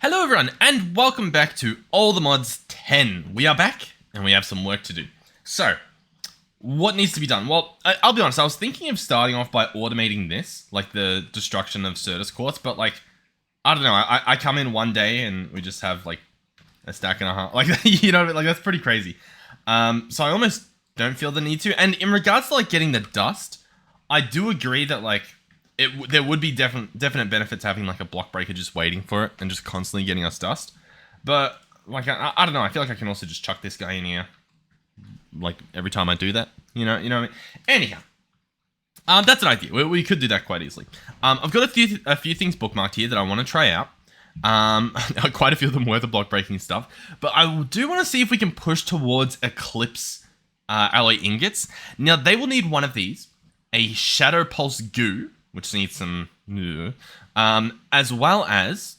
Hello everyone, and welcome back to All the Mods 10. We are back, and we have some work to do. So, what needs to be done? Well, I'll be honest, I was thinking of starting off by automating this, like the destruction of Certus quartz, but like, I don't know, I come in one day and we just have like a stack and a half, like, you know, like that's pretty crazy. So I almost don't feel the need to, and in regards to like getting the dust, I do agree that like, there would be definite benefits having like a block breaker just waiting for it and just constantly getting us dust. But like I don't know, I feel like I can also just chuck this guy in here like every time I do that. You know what I mean? Anyhow, that's an idea. We could do that quite easily. I've got a few things bookmarked here that I want to try out. Quite a few of them were the block breaking stuff, but I do want to see if we can push towards Eclipse alloy ingots. Now they will need one of these, a Shadow Pulse goo, which needs some, as well as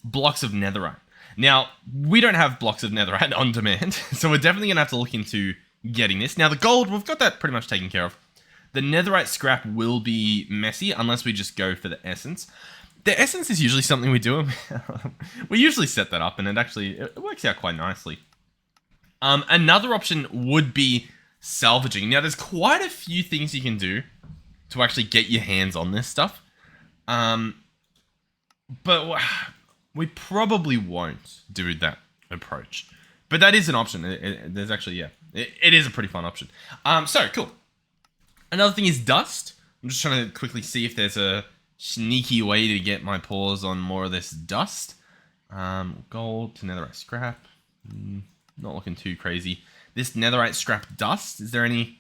blocks of netherite. Now, we don't have blocks of netherite on demand, so we're definitely going to have to look into getting this. Now, the gold, we've got that pretty much taken care of. The netherite scrap will be messy unless we just go for the essence. The essence is usually something we do. We usually set that up, and it works out quite nicely. Another option would be salvaging. Now, there's quite a few things you can do to actually get your hands on this stuff. But we probably won't do that approach. But that is an option. There's actually, yeah, it is a pretty fun option. So, cool. Another thing is dust. I'm just trying to quickly see if there's a sneaky way to get my paws on more of this dust. Gold to netherite scrap. Not looking too crazy. This netherite scrap dust, is there any...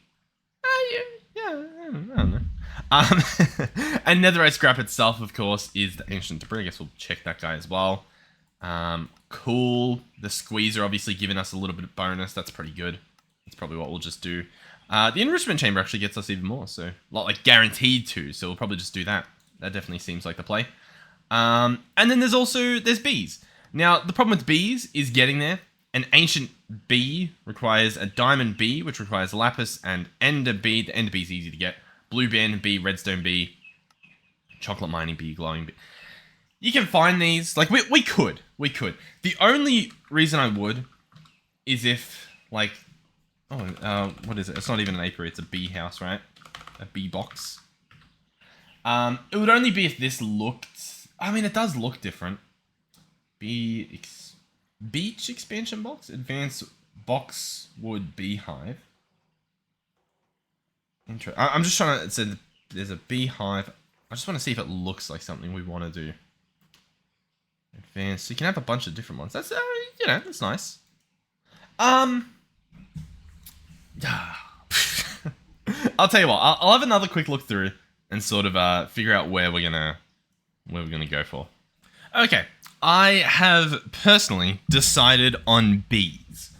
yeah, I don't know. And netherite scrap itself, of course, is the ancient debris. I guess we'll check that guy as well. Cool. The squeezer obviously giving us a little bit of bonus. That's pretty good. That's probably what we'll just do. The enrichment chamber actually gets us even more, so like guaranteed to. So we'll probably just do that. That definitely seems like the play. And then there's bees. Now the problem with bees is getting there. An ancient bee requires a diamond bee, which requires lapis and ender bee. The ender bee is easy to get. Blue band bee, redstone bee, chocolate mining bee, glowing bee. You can find these. Like, we could. The only reason I would is if, like... what is it? It's not even an apiary. It's a bee house, right? A bee box. It would only be if this looked... I mean, it does look different. Beach expansion box? Advanced box wood beehive. I'm just trying to... It said there's a beehive. I just want to see if it looks like something we want to do. Advanced. You can have a bunch of different ones. That's, you know, that's nice. I'll tell you what. I'll have another quick look through and sort of figure out where we're gonna go for. Okay. I have personally decided on bees.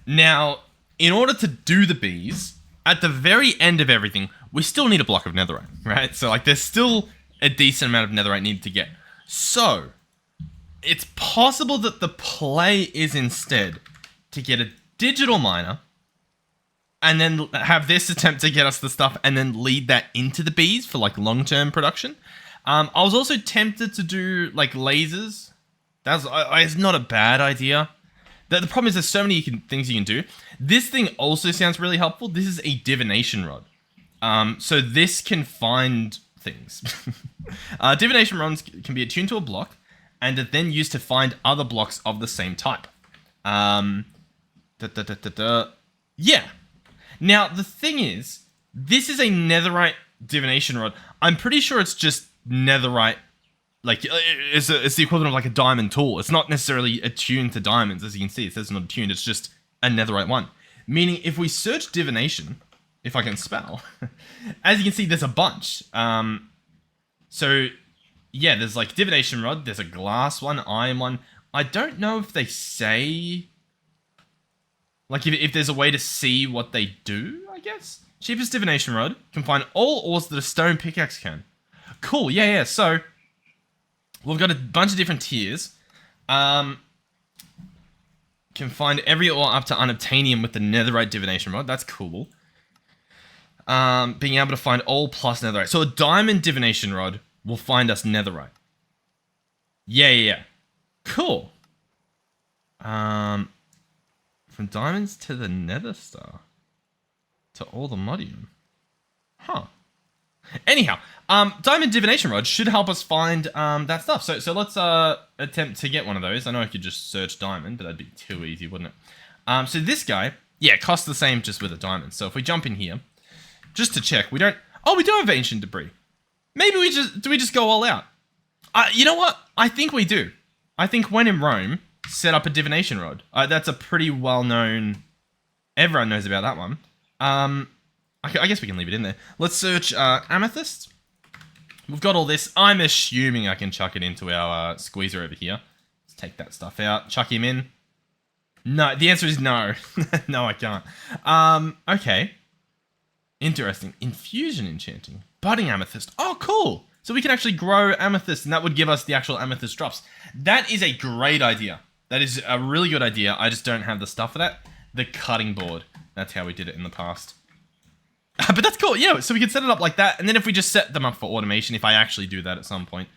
Now, in order to do the bees, at the very end of everything, we still need a block of netherite, right? So, like, there's still a decent amount of netherite needed to get. So, it's possible that the play is instead to get a digital miner and then have this attempt to get us the stuff and then lead that into the bees for, like, long-term production. I was also tempted to do, like, lasers. It's not a bad idea. The problem is there's so many things you can do. This thing also sounds really helpful. This is a divination rod. So this can find things. Divination rods can be attuned to a block and are then used to find other blocks of the same type. Yeah. Now, the thing is, this is a netherite divination rod. I'm pretty sure it's just netherite. Like, it's the equivalent of like a diamond tool. It's not necessarily attuned to diamonds, as you can see. It says not attuned. It's just a netherite one. Meaning, if we search divination, if I can spell, as you can see, there's a bunch. So, yeah, there's like divination rod. There's a glass one, iron one. I don't know if they say, like, if there's a way to see what they do, I guess. Cheapest divination rod can find all ores that a stone pickaxe can. Cool, yeah. So, we've got a bunch of different tiers. Can find every ore up to unobtainium with the netherite divination rod. That's cool. Being able to find all plus netherite. So a diamond divination rod will find us netherite. Yeah. Cool. From diamonds to the nether star. To all the modium. Huh. Anyhow, diamond divination rod should help us find that stuff. So let's attempt to get one of those. I know I could just search diamond, but that'd be too easy, wouldn't it? So this guy, yeah, costs the same just with a diamond. So if we jump in here, just to check, we don't. Oh, we do have ancient debris. Maybe we just go all out. You know what? I think we do. I think when in Rome, set up a divination rod. That's a pretty well known. Everyone knows about that one. I guess we can leave it in there. Let's search amethyst. We've got all this. I'm assuming I can chuck it into our squeezer over here. Let's take that stuff out. Chuck him in. No, the answer is no. No, I can't. Okay. Interesting. Infusion enchanting. Budding amethyst. Oh, cool. So we can actually grow amethyst, and that would give us the actual amethyst drops. That is a great idea. That is a really good idea. I just don't have the stuff for that. The cutting board. That's how we did it in the past. But that's cool, yeah, so we can set it up like that, and then if we just set them up for automation, if I actually do that at some point,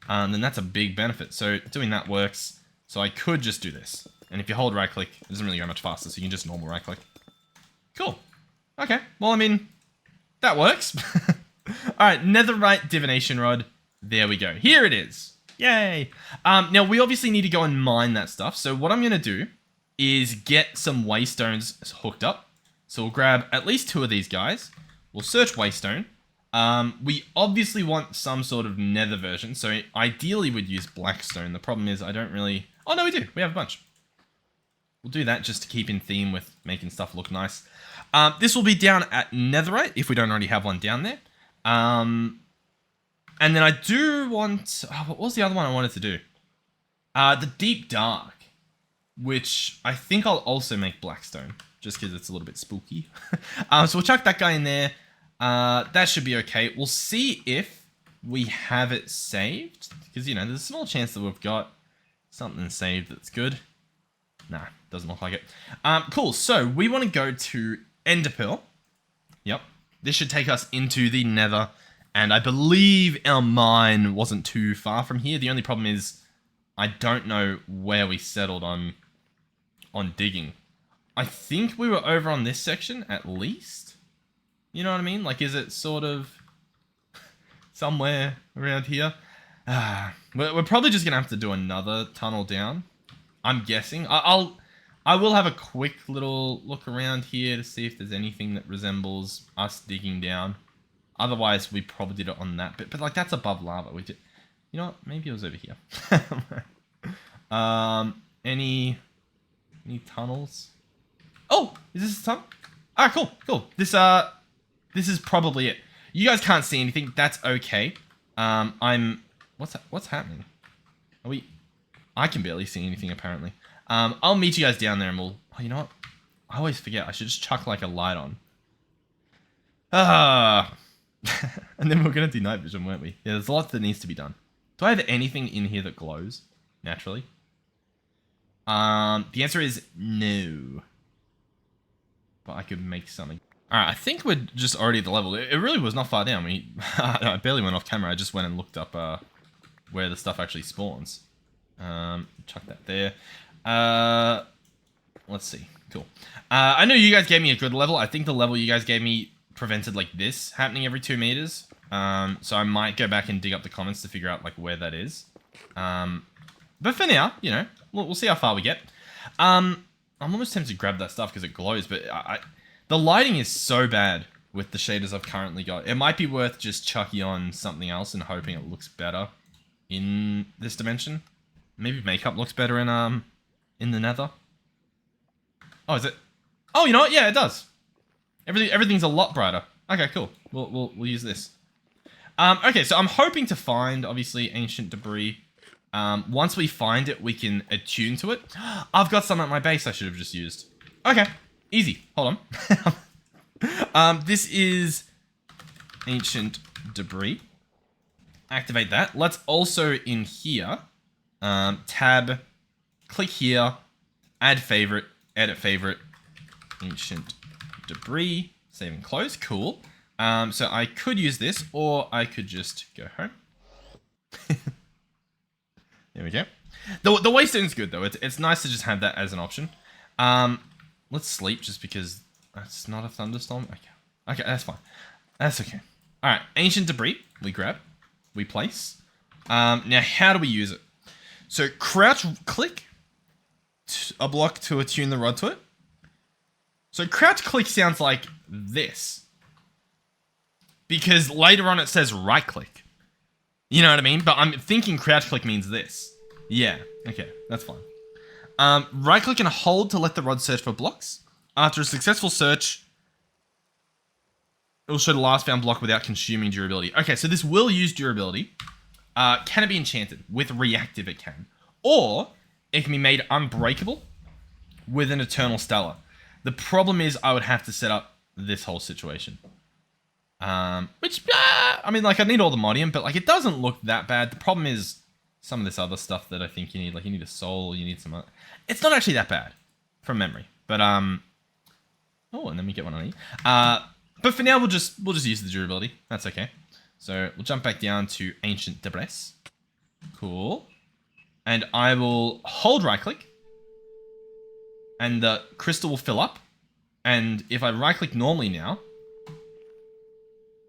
then that's a big benefit. So doing that works, so I could just do this. And if you hold right click, it doesn't really go much faster, so you can just normal right click. Cool. Okay, well, I mean, that works. Alright, netherite divination rod, there we go. Here it is. Yay. Now, we obviously need to go and mine that stuff, so what I'm going to do is get some waystones hooked up. So we'll grab at least 2 of these guys. We'll search waystone. We obviously want some sort of nether version. So ideally we'd use blackstone. The problem is I don't really... Oh, no, we do. We have a bunch. We'll do that just to keep in theme with making stuff look nice. This will be down at netherite if we don't already have one down there. And then I do want... Oh, what was the other one I wanted to do? The deep dark, which I think I'll also make blackstone. Just because it's a little bit spooky. So we'll chuck that guy in there. That should be okay. We'll see if we have it saved. Because, you know, there's a small chance that we've got something saved that's good. Nah, doesn't look like it. Cool, so we want to go to Enderpearl. Yep. This should take us into the nether. And I believe our mine wasn't too far from here. The only problem is I don't know where we settled on digging. I think we were over on this section, at least. You know what I mean? Like, is it sort of somewhere around here? We're probably just going to have to do another tunnel down. I'm guessing. I will have a quick little look around here to see if there's anything that resembles us digging down. Otherwise, we probably did it on that bit. But, like, that's above lava. You know what? Maybe it was over here. Any tunnels? Oh, is this a tunnel? Ah, cool. This is probably it. You guys can't see anything. That's okay. What's happening? I can barely see anything apparently. I'll meet you guys down there and we'll. Oh, you know what? I always forget. I should just chuck like a light on. And then we're gonna do night vision, weren't we? Yeah, there's a lot that needs to be done. Do I have anything in here that glows naturally? The answer is no. But I could make something. Alright, I think we're just already at the level. It really was not far down. I barely went off camera. I just went and looked up where the stuff actually spawns. Chuck that there. Let's see. Cool. I know you guys gave me a good level. I think the level you guys gave me prevented like this happening every 2 meters. So I might go back and dig up the comments to figure out like where that is. But for now, you know, we'll see how far we get. I'm almost tempted to grab that stuff because it glows, but the lighting is so bad with the shaders I've currently got. It might be worth just chucking on something else and hoping it looks better in this dimension. Maybe makeup looks better in the nether. Oh, is it? Oh, you know what? Yeah, it does. Everything's a lot brighter. Okay, cool. We'll use this. Okay, so I'm hoping to find obviously ancient debris. Once we find it, we can attune to it. I've got some at my base I should have just used. Okay, easy. Hold on. This is ancient debris. Activate that. Let's also in here, tab, click here, add favorite, edit favorite, ancient debris, save and close. Cool. So I could use this, or I could just go home. There we go. The waystone's good though. It's nice to just have that as an option. Let's sleep just because that's not a thunderstorm. Okay, that's fine. That's okay. All right, ancient debris. We grab, we place. Now how do we use it? So crouch click a block to attune the rod to it. So crouch click sounds like this, because later on it says right click. You know what I mean? But I'm thinking crouch click means this. Yeah, okay, that's fine. Right click and hold to let the rod search for blocks. After a successful search, it will show the last found block without consuming durability. Okay, so this will use durability. Can it be enchanted? With reactive it can. Or it can be made unbreakable with an eternal stellar. The problem is I would have to set up this whole situation. Which, I mean, like, I need all the modium, but, like, it doesn't look that bad. The problem is some of this other stuff that I think you need. Like, you need a soul, you need some other... It's not actually that bad, from memory. But, oh, and then we get one on E. But for now, we'll just use the durability. That's okay. So, we'll jump back down to Ancient Debris. Cool. And I will hold right-click. And the crystal will fill up. And if I right-click normally now,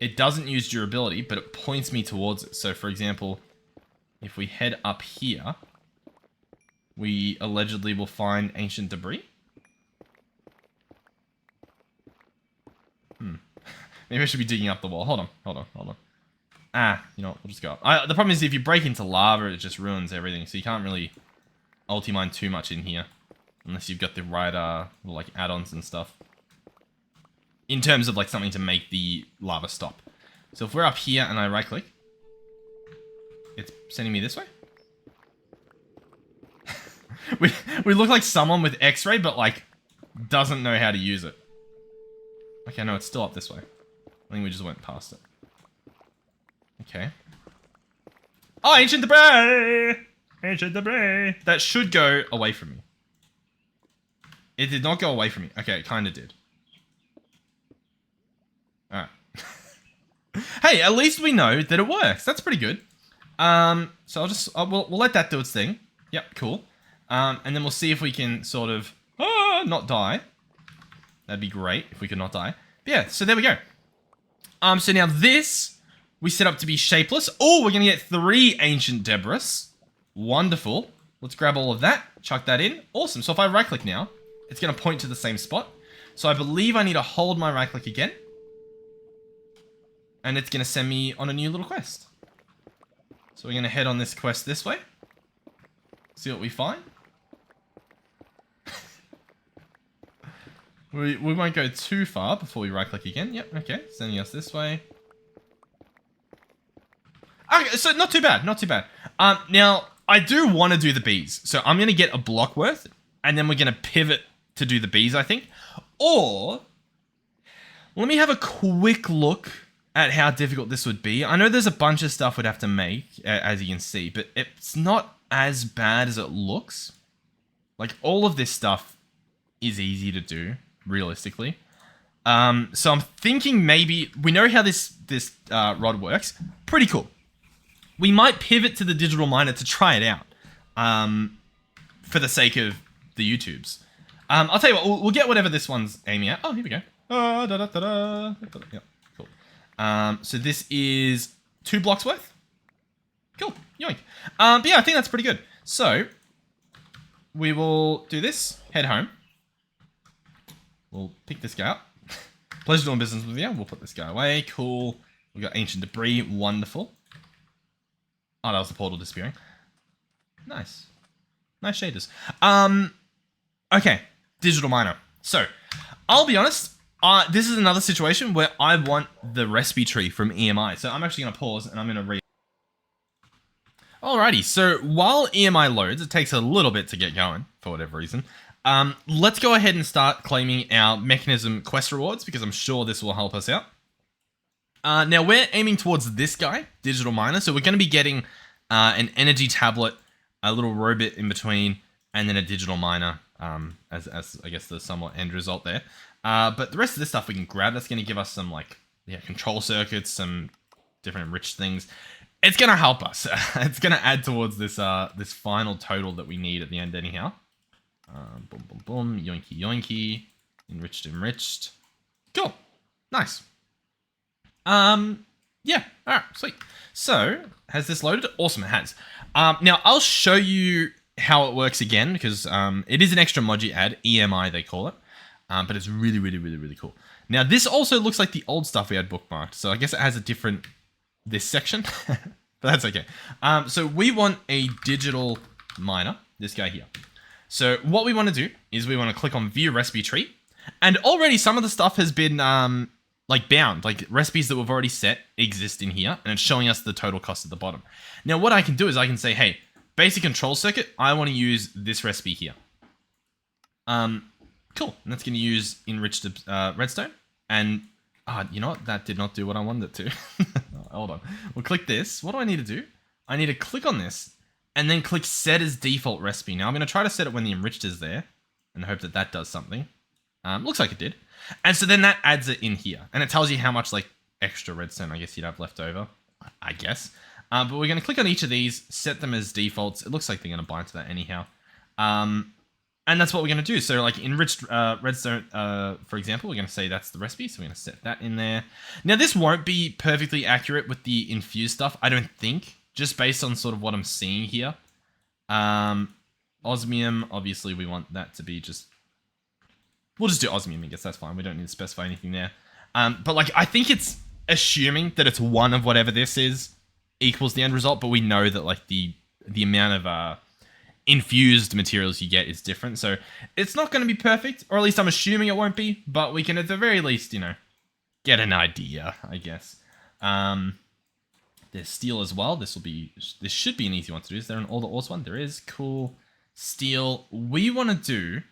it doesn't use durability, but it points me towards it. So, for example, if we head up here, we allegedly will find ancient debris. Maybe I should be digging up the wall. Hold on. Ah, you know what? We'll just go up. The problem is if you break into lava, it just ruins everything. So you can't really ulti-mine too much in here. Unless you've got the right, like, add-ons and stuff. In terms of, like, something to make the lava stop. So if we're up here and I right-click, it's sending me this way. we look like someone with X-ray, but, like, doesn't know how to use it. Okay, no, it's still up this way. I think we just went past it. Okay. Oh, ancient debris! Ancient debris! That should go away from me. It did not go away from me. Okay, it kind of did. Alright. Hey, at least we know that it works. That's pretty good. So we'll let that do its thing. Yep, cool. And then we'll see if we can sort of not die. That'd be great if we could not die. But yeah, so there we go. So now this we set up to be shapeless. Oh, we're gonna get 3 ancient debris. Wonderful. Let's grab all of that, chuck that in. Awesome. So if I right click now, it's gonna point to the same spot. So I believe I need to hold my right click again. And it's gonna send me on a new little quest. So we're gonna head on this quest this way. See what we find. We won't go too far before we right click again. Yep, okay, sending us this way. Okay, so not too bad, not too bad. Now, I do want to do the bees. So I'm going to get a block worth, and then we're going to pivot to do the bees, I think. Or, let me have a quick look at how difficult this would be. I know there's a bunch of stuff we'd have to make, as you can see, but it's not as bad as it looks. Like, all of this stuff is easy to do, realistically. So I'm thinking maybe, we know how this rod works. Pretty cool. We might pivot to the digital miner to try it out, for the sake of the YouTubes. I'll tell you what, we'll get whatever this one's aiming at. Oh, here we go. Yeah, cool. So this is 2 blocks worth. Cool, yoink. But yeah, I think that's pretty good. So, we will do this, head home. We'll pick this guy up. Pleasure doing business with you. We'll put this guy away. Cool. We got ancient debris. Wonderful. Oh, that was the portal disappearing. Nice. Nice shaders. Okay. Digital miner. So, I'll be honest. This is another situation where I want the recipe tree from EMI. So, I'm actually going to pause and I'm going to read. Alrighty. So, while EMI loads, it takes a little bit to get going for whatever reason. Let's go ahead and start claiming our mechanism quest rewards because I'm sure this will help us out. Now we're aiming towards this guy, digital miner. So we're going to be getting an energy tablet, a little robot in between, and then a digital miner as I guess the somewhat end result there. But the rest of this stuff we can grab. That's going to give us some control circuits, some different enriched things. it's gonna help us. It's gonna add towards this this final total that we need at the end anyhow. Boom, boom, boom, yoinky, yoinky, enriched, enriched. Cool, nice. Yeah, all right, sweet. So, has this loaded? Awesome, it has. Now, I'll show you how it works again, because it is an extra mod you add, EMI they call it, but it's really, really, really, really cool. Now, this also looks like the old stuff we had bookmarked, so I guess it has a different, this section, but that's okay. So, we want a digital miner, this guy here. So, what we want to do is we want to click on View Recipe Tree, and already some of the stuff has been like bound, like recipes that we've already set exist in here, and it's showing us the total cost at the bottom. Now, what I can do is I can say, hey, basic control circuit, I want to use this recipe here. Cool, and that's going to use enriched redstone, and you know what, that did not do what I wanted it to. Hold on, we'll click this. What do I need to do? I need to click on this, and then click set as default recipe. Now, I'm going to try to set it when the enriched is there, and hope that that does something. Looks like it did. And so then that adds it in here. And it tells you how much like extra redstone I guess you'd have left over. I guess. But we're going to click on each of these, set them as defaults. It looks like they're going to bind to that anyhow. And that's what we're going to do. So like enriched redstone, for example, we're going to say that's the recipe. So we're going to set that in there. Now this won't be perfectly accurate with the infused stuff, I don't think. Just based on sort of what I'm seeing here. Osmium, obviously we want that to be just... We'll just do osmium, I guess that's fine. We don't need to specify anything there. But like, I think it's assuming that it's one of whatever this is equals the end result, but we know that like the amount of infused materials you get is different. So it's not going to be perfect, or at least I'm assuming it won't be, but we can at the very least, you know, get an idea, I guess. There's steel as well. This should be an easy one to do. Is there an all the ores one? There is. Cool. Steel. We want to do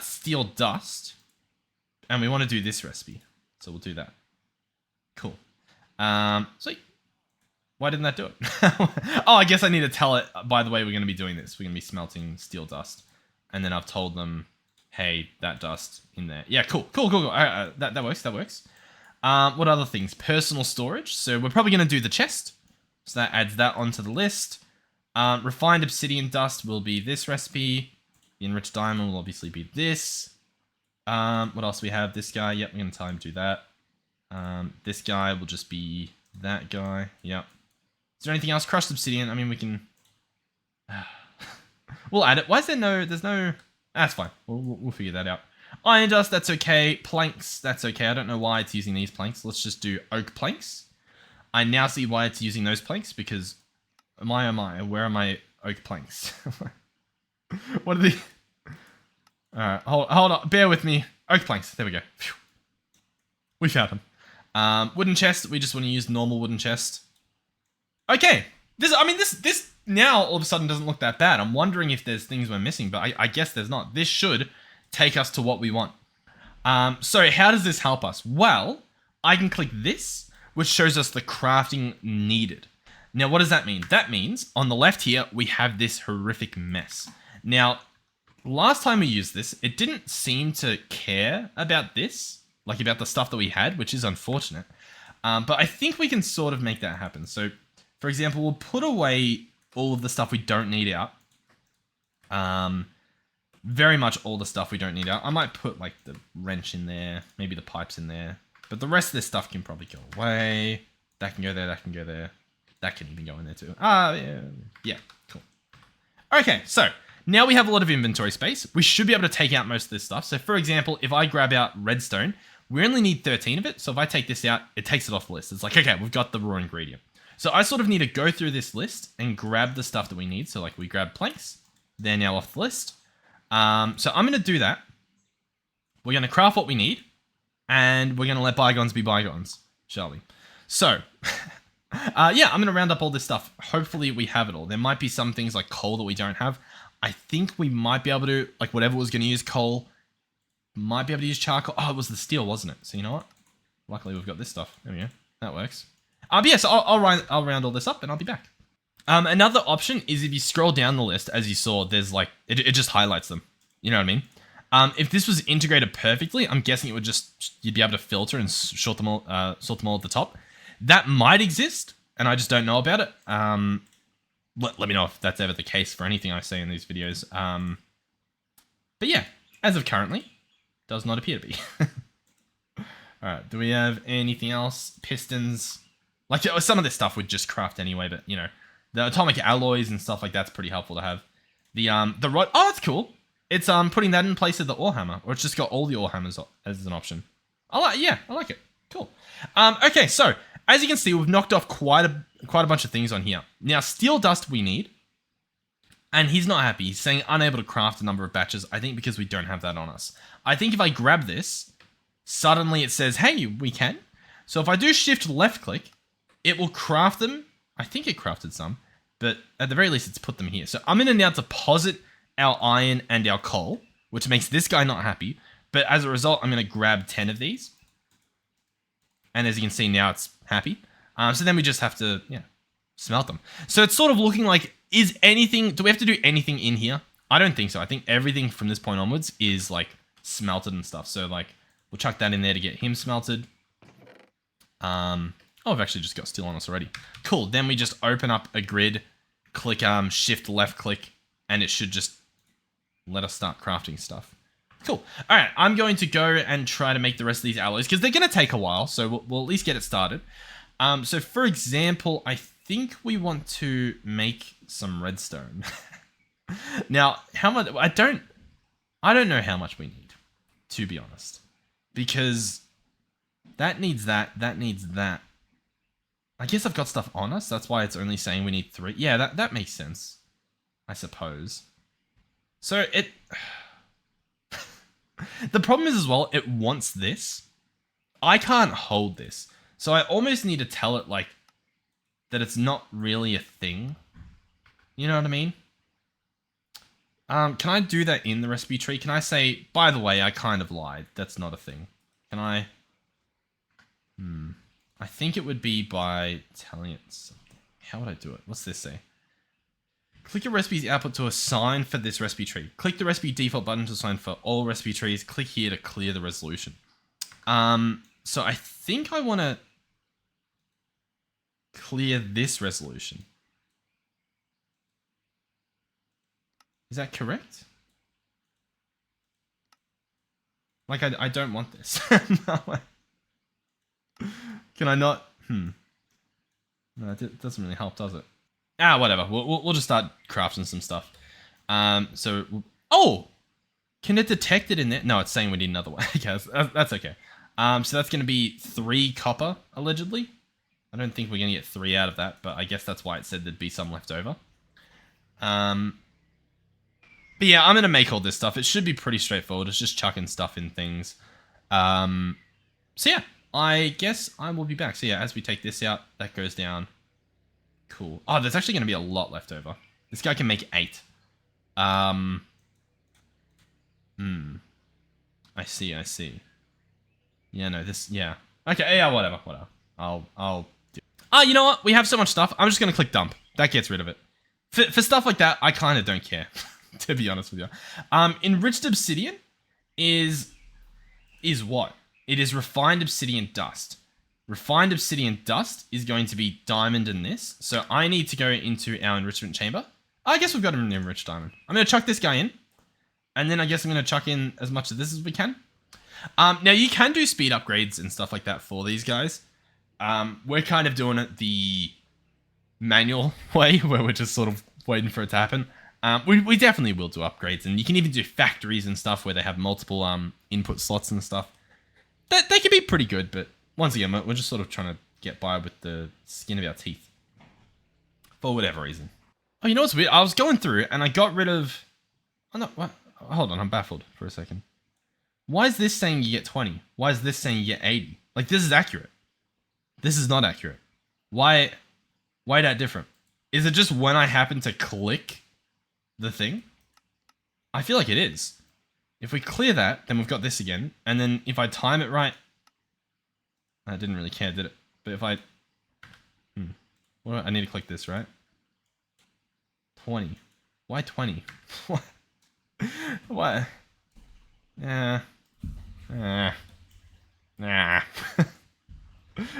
steel dust, and we want to do this recipe, so we'll do that. Cool. Sweet. Why didn't that do it? Oh, I guess I need to tell it, by the way, we're going to be doing this. We're going to be smelting steel dust, and then I've told them, hey, that dust in there. Yeah, cool. That works. What other things? Personal storage. So we're probably going to do the chest, so that adds that onto the list. Refined obsidian dust will be this recipe. The enriched diamond will obviously be this. What else do we have? This guy. Yep, we're going to tell him to do that. This guy will just be that guy. Yep. Is there anything else? Crushed obsidian. I mean, we can... we'll add it. Why is there no... There's no... That's fine. We'll figure that out. Iron dust, that's okay. Planks, that's okay. I don't know why it's using these planks. Let's just do oak planks. I now see why it's using those planks, because... oh my, where are my oak planks? What are the... Alright, hold on. Bear with me. Oak planks. There we go. Phew. We found them. Wooden chest. We just want to use normal wooden chest. Okay. This now all of a sudden doesn't look that bad. I'm wondering if there's things we're missing, but I guess there's not. This should take us to what we want. So how does this help us? Well, I can click this, which shows us the crafting needed. Now, what does that mean? That means on the left here, we have this horrific mess. Now, last time we used this, it didn't seem to care about this, like about the stuff that we had, which is unfortunate. But I think we can sort of make that happen. So, for example, we'll put away all of the stuff we don't need out. Very much all the stuff we don't need out. I might put like the wrench in there, maybe the pipes in there. But the rest of this stuff can probably go away. That can go there, that can go there. That can even go in there too. Yeah, cool. Okay, so now we have a lot of inventory space. We should be able to take out most of this stuff. So for example, if I grab out redstone, we only need 13 of it. So if I take this out, it takes it off the list. It's like, okay, we've got the raw ingredient. So I sort of need to go through this list and grab the stuff that we need. So like we grab planks, they're now off the list. So I'm going to do that. We're going to craft what we need, and we're going to let bygones be bygones, shall we? So, yeah, I'm going to round up all this stuff. Hopefully we have it all. There might be some things like coal that we don't have. I think we might be able to, like whatever was going to use coal, might be able to use charcoal. Oh, it was the steel, wasn't it? So you know what? Luckily we've got this stuff. There we go. That works. But yeah, so I'll round all this up and I'll be back. Another option is if you scroll down the list, as you saw, there's like, it just highlights them. You know what I mean? If this was integrated perfectly, I'm guessing it would just, you'd be able to filter and sort them all at the top. That might exist. and I just don't know about it. Let me know if that's ever the case for anything I say in these videos. But yeah, as of currently, does not appear to be. Alright, do we have anything else? Pistons. Like, some of this stuff would just craft anyway, but, you know, the atomic alloys and stuff like that's pretty helpful to have. The rod... Oh, that's cool. It's putting that in place of the ore hammer, or it's just got all the ore hammers as an option. I like it. Cool. Okay, so, as you can see, we've knocked off quite a bunch of things on here. Now, steel dust we need. And he's not happy. He's saying unable to craft a number of batches. I think because we don't have that on us. I think if I grab this, suddenly it says, hey, we can. So if I do shift left click, it will craft them. I think it crafted some, but at the very least, it's put them here. So I'm going to now deposit our iron and our coal, which makes this guy not happy. But as a result, I'm going to grab 10 of these. And as you can see now, it's happy. So then we just have to, smelt them. So it's sort of looking like, do we have to do anything in here? I don't think so. I think everything from this point onwards is like smelted and stuff. So like, we'll chuck that in there to get him smelted. Oh, I've actually just got steel on us already. Cool. Then we just open up a grid, click shift left click, and it should just let us start crafting stuff. Cool. All right, I'm going to go and try to make the rest of these alloys because they're going to take a while. So we'll at least get it started. So for example, I think we want to make some redstone. Now, how much? I don't know how much we need, to be honest, because that needs that needs that. I guess I've got stuff on us. That's why it's only saying we need 3. Yeah, that makes sense, I suppose. So it... The problem is as well, it wants this. I can't hold this. So I almost need to tell it, like, that it's not really a thing. You know what I mean? Can I do that in the recipe tree? Can I say, by the way, I kind of lied. That's not a thing. Can I? I think it would be by telling it something. How would I do it? What's this say? Click your recipe's output to assign for this recipe tree. Click the recipe default button to assign for all recipe trees. Click here to clear the resolution. So I think I want to clear this resolution. Is that correct? Like, I don't want this. No. Can I not? No, it doesn't really help, does it? Whatever. We'll just start crafting some stuff. Oh! Can it detect it in there? No, it's saying we need another one. Okay, that's okay. So that's going to be 3 copper, allegedly. I don't think we're going to get 3 out of that, but I guess that's why it said there'd be some left over. But yeah, I'm going to make all this stuff. It should be pretty straightforward. It's just chucking stuff in things. So yeah, I guess I will be back. So yeah, as we take this out, that goes down. Cool. Oh, there's actually going to be a lot left over. This guy can make 8. I see. Yeah, no, yeah. Okay, yeah, whatever. I'll do. You know what? We have so much stuff. I'm just going to click dump. That gets rid of it. For stuff like that, I kind of don't care, to be honest with you. Enriched obsidian is what? It is refined obsidian dust. Refined obsidian dust is going to be diamond in this. So I need to go into our enrichment chamber. I guess we've got an enriched diamond. I'm going to chuck this guy in. And then I guess I'm going to chuck in as much of this as we can. Now, you can do speed upgrades and stuff like that for these guys. We're kind of doing it the manual way, where we're just sort of waiting for it to happen. We definitely will do upgrades. And you can even do factories and stuff where they have multiple input slots and stuff. They can be pretty good, but once again, we're just sort of trying to get by with the skin of our teeth. For whatever reason. Oh, you know what's weird? I was going through and I got rid of... Oh, no, what? Hold on, I'm baffled for a second. Why is this saying you get 20? Why is this saying you get 80? Like, this is accurate. This is not accurate. Why that different? Is it just when I happen to click the thing? I feel like it is. If we clear that, then we've got this again. And then if I time it right... I didn't really care, did it? But if I... I need to click this, right? 20. Why 20? Why? Yeah. Nah. Alright,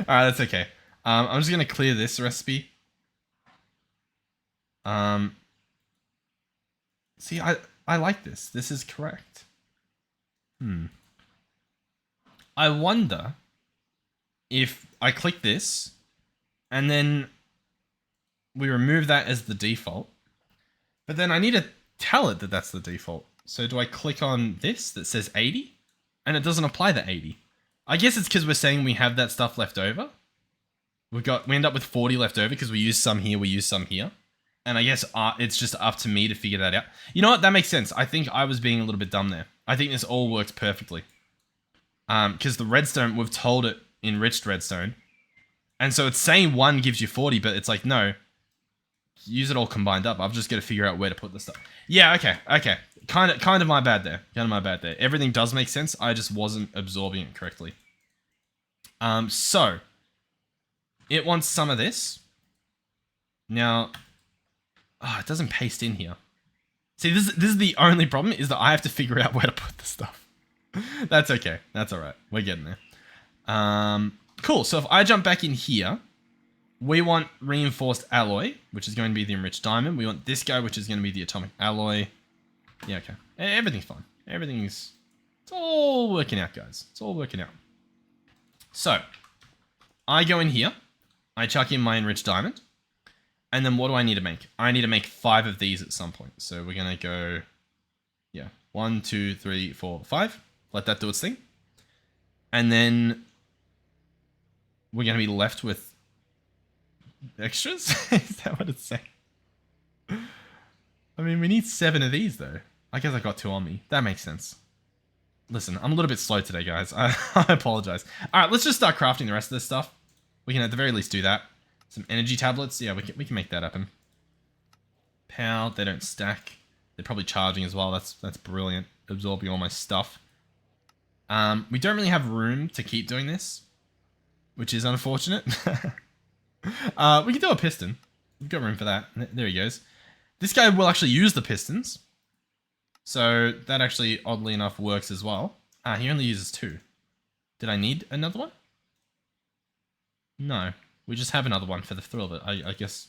that's okay. I'm just going to clear this recipe. See, I like this. This is correct. I wonder if I click this and then we remove that as the default, but then I need to tell it that that's the default. So do I click on this that says 80 and it doesn't apply the 80? I guess it's because we're saying we have that stuff left over. We end up with 40 left over because we use some here, we use some here. And I guess it's just up to me to figure that out. You know what? That makes sense. I think I was being a little bit dumb there. I think this all works perfectly. Because the redstone, we've told it enriched redstone. And so it's saying 1 gives you 40, but it's like, no. Use it all combined up. I've just got to figure out where to put the stuff. Yeah, okay. Kind of my bad there. Everything does make sense. I just wasn't absorbing it correctly. So it wants some of this. Now, it doesn't paste in here. See, this is the only problem, is that I have to figure out where to put the stuff. That's okay. That's all right. We're getting there. Cool. So if I jump back in here, we want reinforced alloy, which is going to be the enriched diamond. We want this guy, which is going to be the atomic alloy. Yeah, okay. Everything's fine. It's all working out, guys. It's all working out. So I go in here. I chuck in my enriched diamond. And then what do I need to make? I need to make 5 of these at some point. So we're going to go, 1, 2, 3, 4, 5. Let that do its thing. And then we're going to be left with extras? Is that what it's saying? I mean, we need 7 of these, though. I guess I got 2 on me. That makes sense. Listen, I'm a little bit slow today, guys. I apologize. All right, let's just start crafting the rest of this stuff. We can at the very least do that. Some energy tablets. Yeah, we can make that happen. Power, they don't stack. They're probably charging as well. That's brilliant. Absorbing all my stuff. We don't really have room to keep doing this, which is unfortunate. We can do a piston. We've got room for that. There he goes. This guy will actually use the pistons. So that actually, oddly enough, works as well. He only uses 2. Did I need another one? No. We just have another one for the thrill of it. I guess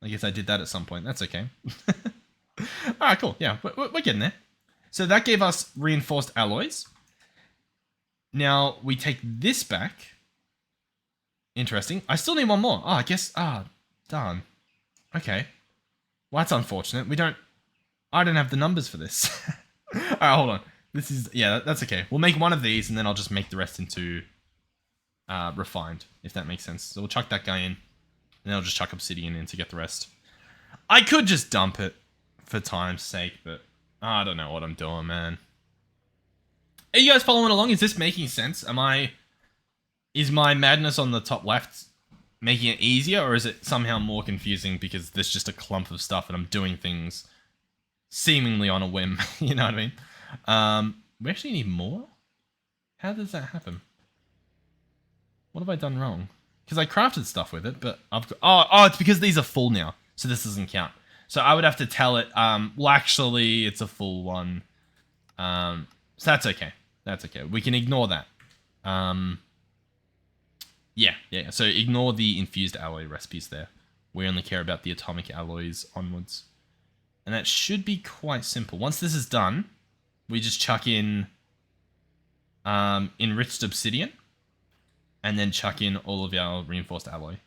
I did that at some point. That's okay. Alright, cool. Yeah, we're getting there. So that gave us reinforced alloys. Now, we take this back. Interesting. I still need one more. I guess... darn. Okay. Well, that's unfortunate. I don't have the numbers for this. Alright, hold on. This is... Yeah, that's okay. We'll make one of these, and then I'll just make the rest into... refined, if that makes sense. So we'll chuck that guy in, and then I'll just chuck obsidian in to get the rest. I could just dump it for time's sake, but I don't know what I'm doing, man. Are you guys following along? Is this making sense? Is my madness on the top left making it easier, or is it somehow more confusing because there's just a clump of stuff and I'm doing things seemingly on a whim? You know what I mean? We actually need more? How does that happen? What have I done wrong? Because I crafted stuff with it, but I've got... Oh, it's because these are full now, so this doesn't count. So I would have to tell it, well, actually, it's a full one. So that's okay. That's okay. We can ignore that. Yeah. So ignore the infused alloy recipes there. We only care about the atomic alloys onwards. And that should be quite simple. Once this is done, we just chuck in enriched obsidian. And then chuck in all of our reinforced alloy.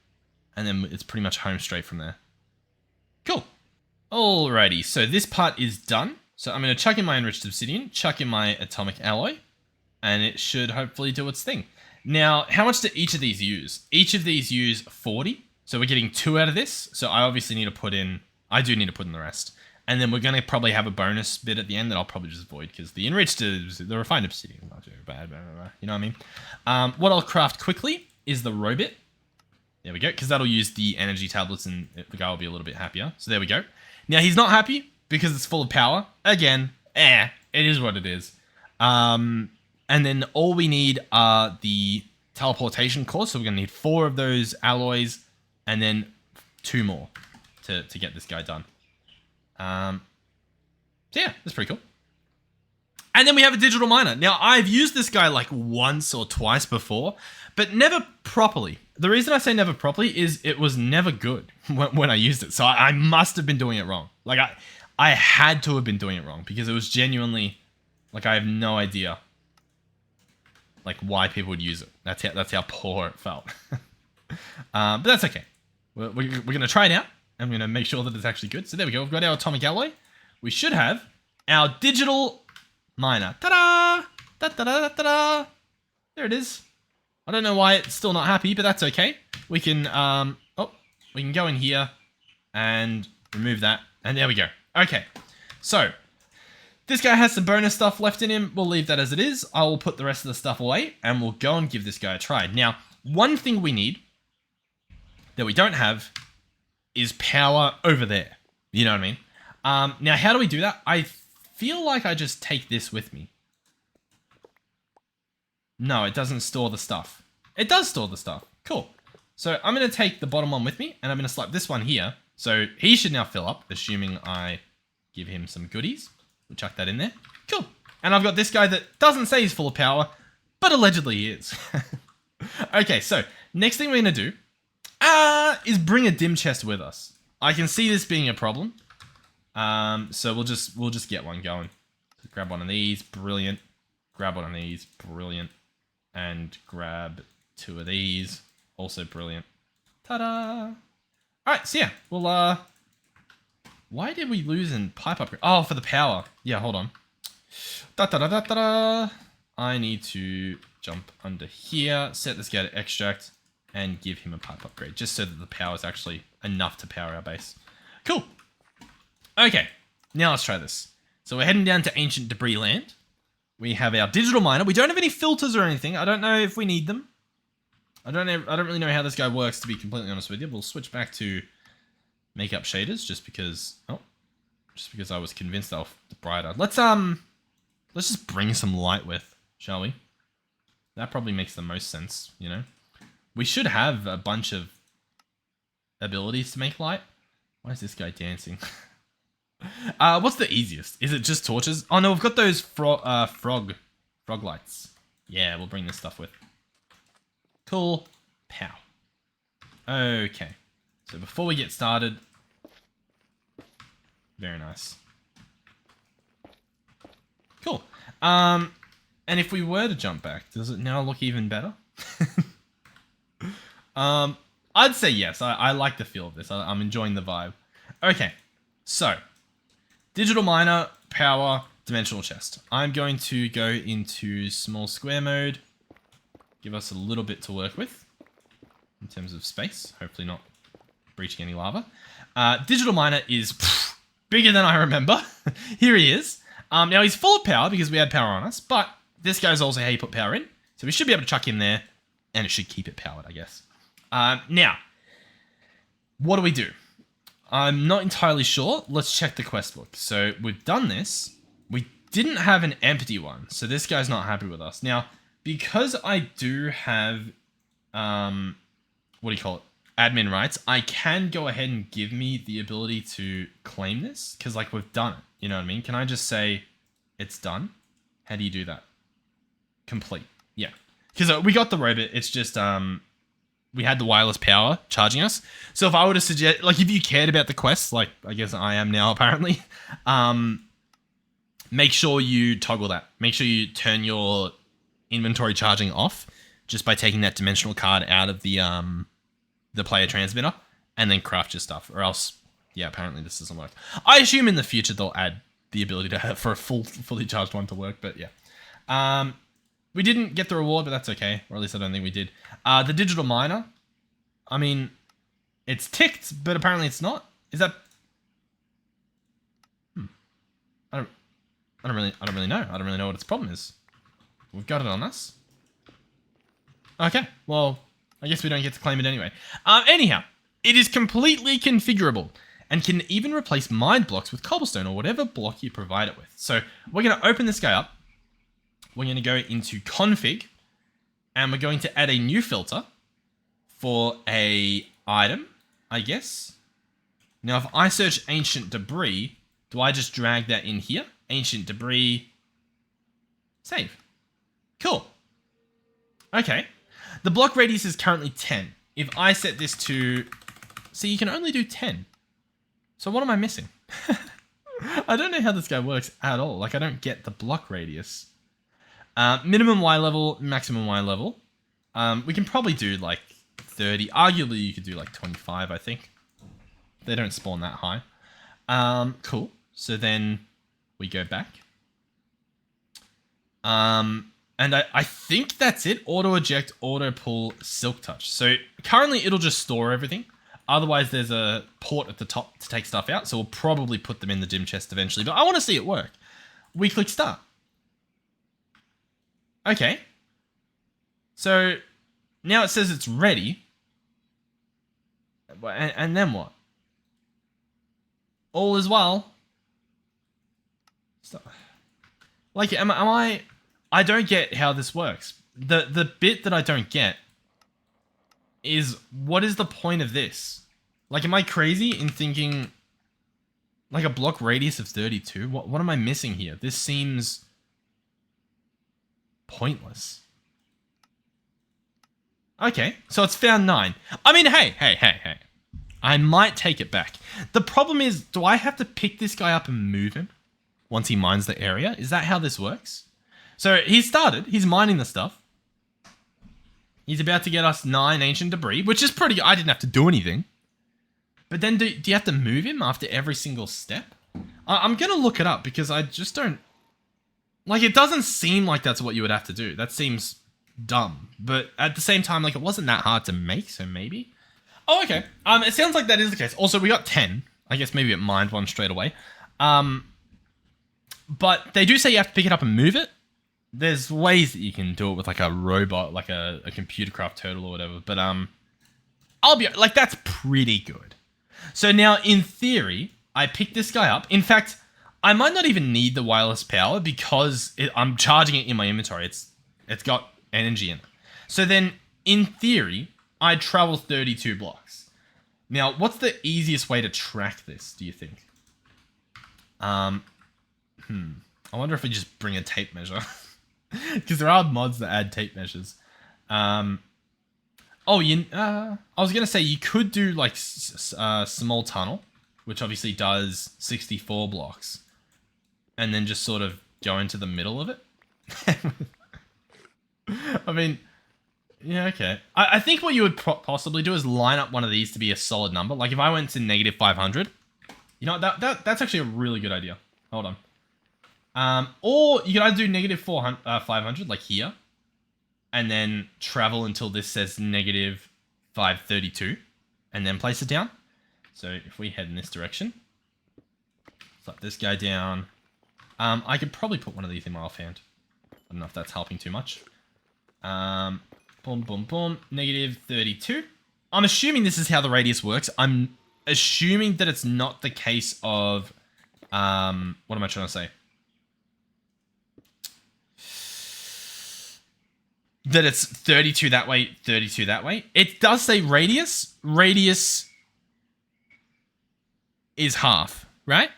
And then it's pretty much home straight from there. Cool. Alrighty, so this part is done. So I'm going to chuck in my enriched obsidian, chuck in my atomic alloy, and it should hopefully do its thing. Now, how much do each of these use? Each of these use 40. So we're getting 2 out of this. So I obviously need to put in... I do need to put in the rest. And then we're going to probably have a bonus bit at the end that I'll probably just avoid because the enriched is the refined obsidian. Not too bad, you know what I mean? What I'll craft quickly is the robot. There we go, because that'll use the energy tablets and the guy will be a little bit happier. So there we go. Now he's not happy because it's full of power. Again, it is what it is. And then all we need are the teleportation cores. So we're going to need 4 of those alloys and then 2 more to get this guy done. So yeah, that's pretty cool. And then we have a digital miner. Now, I've used this guy like once or twice before, but never properly. The reason I say never properly is it was never good when I used it. So I must have been doing it wrong. Like I had to have been doing it wrong because it was genuinely like I have no idea like why people would use it. That's how poor it felt. But that's okay. We're going to try it out. I'm going to make sure that it's actually good. So there we go. We've got our atomic alloy. We should have our digital miner. Ta-da! Da-da-da-da-da! There it is. I don't know why it's still not happy, but that's okay. We can, we can go in here and remove that. And there we go. Okay. So, this guy has some bonus stuff left in him. We'll leave that as it is. I will put the rest of the stuff away and we'll go and give this guy a try. Now, one thing we need that we don't have is power over there. You know what I mean? Now, how do we do that? I feel like I just take this with me. No, it doesn't store the stuff. It does store the stuff. Cool. So I'm going to take the bottom one with me, and I'm going to slap this one here. So he should now fill up, assuming I give him some goodies. We'll chuck that in there. Cool. And I've got this guy that doesn't say he's full of power, but allegedly he is. Okay, so next thing we're going to do is bring a dim chest with us. I can see this being a problem. So we'll just get one going. So grab one of these, brilliant. Grab one of these, brilliant. And grab two of these, also brilliant. Ta-da! Alright, so yeah, well, why did we lose in pipe upgrade? Oh, for the power. Yeah, hold on. Da-da-da-da-da-da. I need to jump under here, set this guy to extract, and give him a pipe upgrade, just so that the power is actually enough to power our base. Cool. Okay, now let's try this. So we're heading down to Ancient Debris Land. We have our digital miner. We don't have any filters or anything. I don't know if we need them. I don't really know how this guy works, to be completely honest with you. We'll switch back to makeup shaders just because I was convinced they were brighter. Let's just bring some light with, shall we? That probably makes the most sense, you know. We should have a bunch of abilities to make light. Why is this guy dancing? What's the easiest? Is it just torches? Oh no, we've got those frog lights. Yeah, we'll bring this stuff with. Cool. Pow. Okay. So before we get started, very nice. Cool. And if we were to jump back, does it now look even better? I'd say yes. I like the feel of this. I'm enjoying the vibe. Okay. So, digital miner, power, dimensional chest. I'm going to go into small square mode. Give us a little bit to work with in terms of space. Hopefully not breaching any lava. Digital miner is bigger than I remember. Here he is. Now he's full of power because we had power on us, but this guy's also how you put power in. So we should be able to chuck him there and it should keep it powered, I guess. Now, what do we do? I'm not entirely sure. Let's check the quest book. So we've done this. We didn't have an empty one. So this guy's not happy with us. Now, because I do have, what do you call it? Admin rights. I can go ahead and give me the ability to claim this. Because like we've done it. You know what I mean? Can I just say it's done? How do you do that? Complete. Yeah. Because we got the robot. It's just, we had the wireless power charging us. So if I were to suggest, like if you cared about the quests, like I guess I am now apparently, make sure you toggle that. Make sure you turn your inventory charging off just by taking that dimensional card out of the player transmitter and then craft your stuff, or else, yeah, apparently this doesn't work. I assume in the future they'll add the ability to have for a fully charged one to work, but yeah. We didn't get the reward, but that's okay. Or at least I don't think we did. The digital miner. I mean, it's ticked, but apparently it's not. Is that? I don't really know. I don't really know what its problem is. We've got it on us. Okay. Well, I guess we don't get to claim it anyway. Anyhow, it is completely configurable and can even replace mine blocks with cobblestone or whatever block you provide it with. So we're going to open this guy up. We're going to go into config and we're going to add a new filter for a item, I guess. Now, if I search ancient debris, do I just drag that in here? Ancient debris, Save. Cool. Okay. The block radius is currently 10. If I set this to... See, you can only do 10. So what am I missing? I don't know how this guy works at all. Like, I don't get the block radius. Minimum Y level, maximum Y level. We can probably do, like, 30. Arguably, you could do, like, 25, I think. They don't spawn that high. Cool. So then we go back. And I think that's it. Auto eject, auto pull, silk touch. So currently it'll just store everything. Otherwise there's a port at the top to take stuff out. So we'll probably put them in the dim chest eventually. But I want to see it work. We click start. Okay. So now it says it's ready. And then what? All is well. Stop. Like, am I... I don't get how this works. The bit that I don't get is, what is the point of this? Like, am I crazy in thinking, like, a block radius of 32? What am I missing here? This seems pointless. Okay, so it's found 9. I mean, hey. I might take it back. The problem is, do I have to pick this guy up and move him once he mines the area? Is that how this works? So he's started. He's mining the stuff. He's about to get us 9 ancient debris, which is pretty... I didn't have to do anything. But then do you have to move him after every single step? I'm going to look it up because I just don't... Like, it doesn't seem like that's what you would have to do. That seems dumb. But at the same time, like, it wasn't that hard to make, so maybe... Oh, okay. It sounds like that is the case. Also, we got 10. I guess maybe it mined one straight away. But they do say you have to pick it up and move it. There's ways that you can do it with, like, a robot, like a computer craft turtle or whatever. But, I'll be... Like, that's pretty good. So now, in theory, I pick this guy up. In fact, I might not even need the wireless power because I'm charging it in my inventory. It's got energy in it. So then, in theory, I travel 32 blocks. Now, what's the easiest way to track this, do you think? I wonder if we just bring a tape measure. Because there are mods that add tape measures. I was going to say you could do like small tunnel, which obviously does 64 blocks. And then just sort of go into the middle of it. I mean, yeah, okay. I think what you would possibly do is line up one of these to be a solid number. Like if I went to negative 500, you know, that's actually a really good idea. Hold on. Or you could either do negative 500, like here, and then travel until this says negative 532, and then place it down. So if we head in this direction, slap this guy down. I could probably put one of these in my offhand. I don't know if that's helping too much. Boom, boom, boom. Negative 32. I'm assuming this is how the radius works. I'm assuming that it's not the case of... what am I trying to say? That it's 32 that way, 32 that way. It does say radius. Radius is half, right?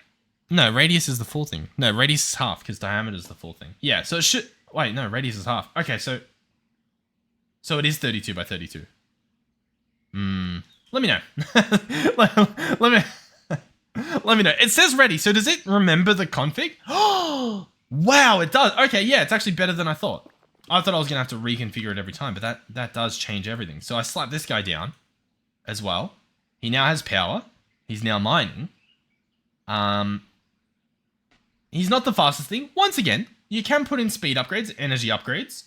No, radius is the full thing. No, radius is half because diameter is the full thing. Yeah, so it should... Wait, no, radius is half. Okay, so it is 32 by 32. Let me know. let me know. It says ready, so does it remember the config? Oh, wow, it does. Okay, yeah, it's actually better than I thought. I thought I was going to have to reconfigure it every time, but that does change everything. So I slap this guy down as well. He now has power. He's now mining. He's not the fastest thing. Once again, you can put in speed upgrades, energy upgrades,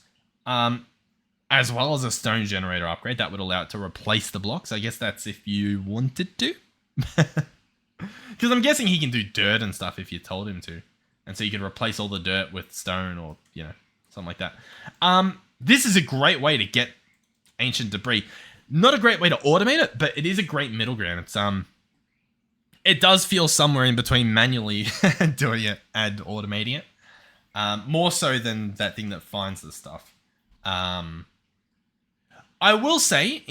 as well as a stone generator upgrade. That would allow it to replace the blocks. I guess that's if you wanted to. Because I'm guessing he can do dirt and stuff if you told him to. And so you can replace all the dirt with stone or, you know, something like that. This is a great way to get ancient debris. Not a great way to automate it, but it is a great middle ground. It's it does feel somewhere in between manually doing it and automating it. More so than that thing that finds the stuff. I will say,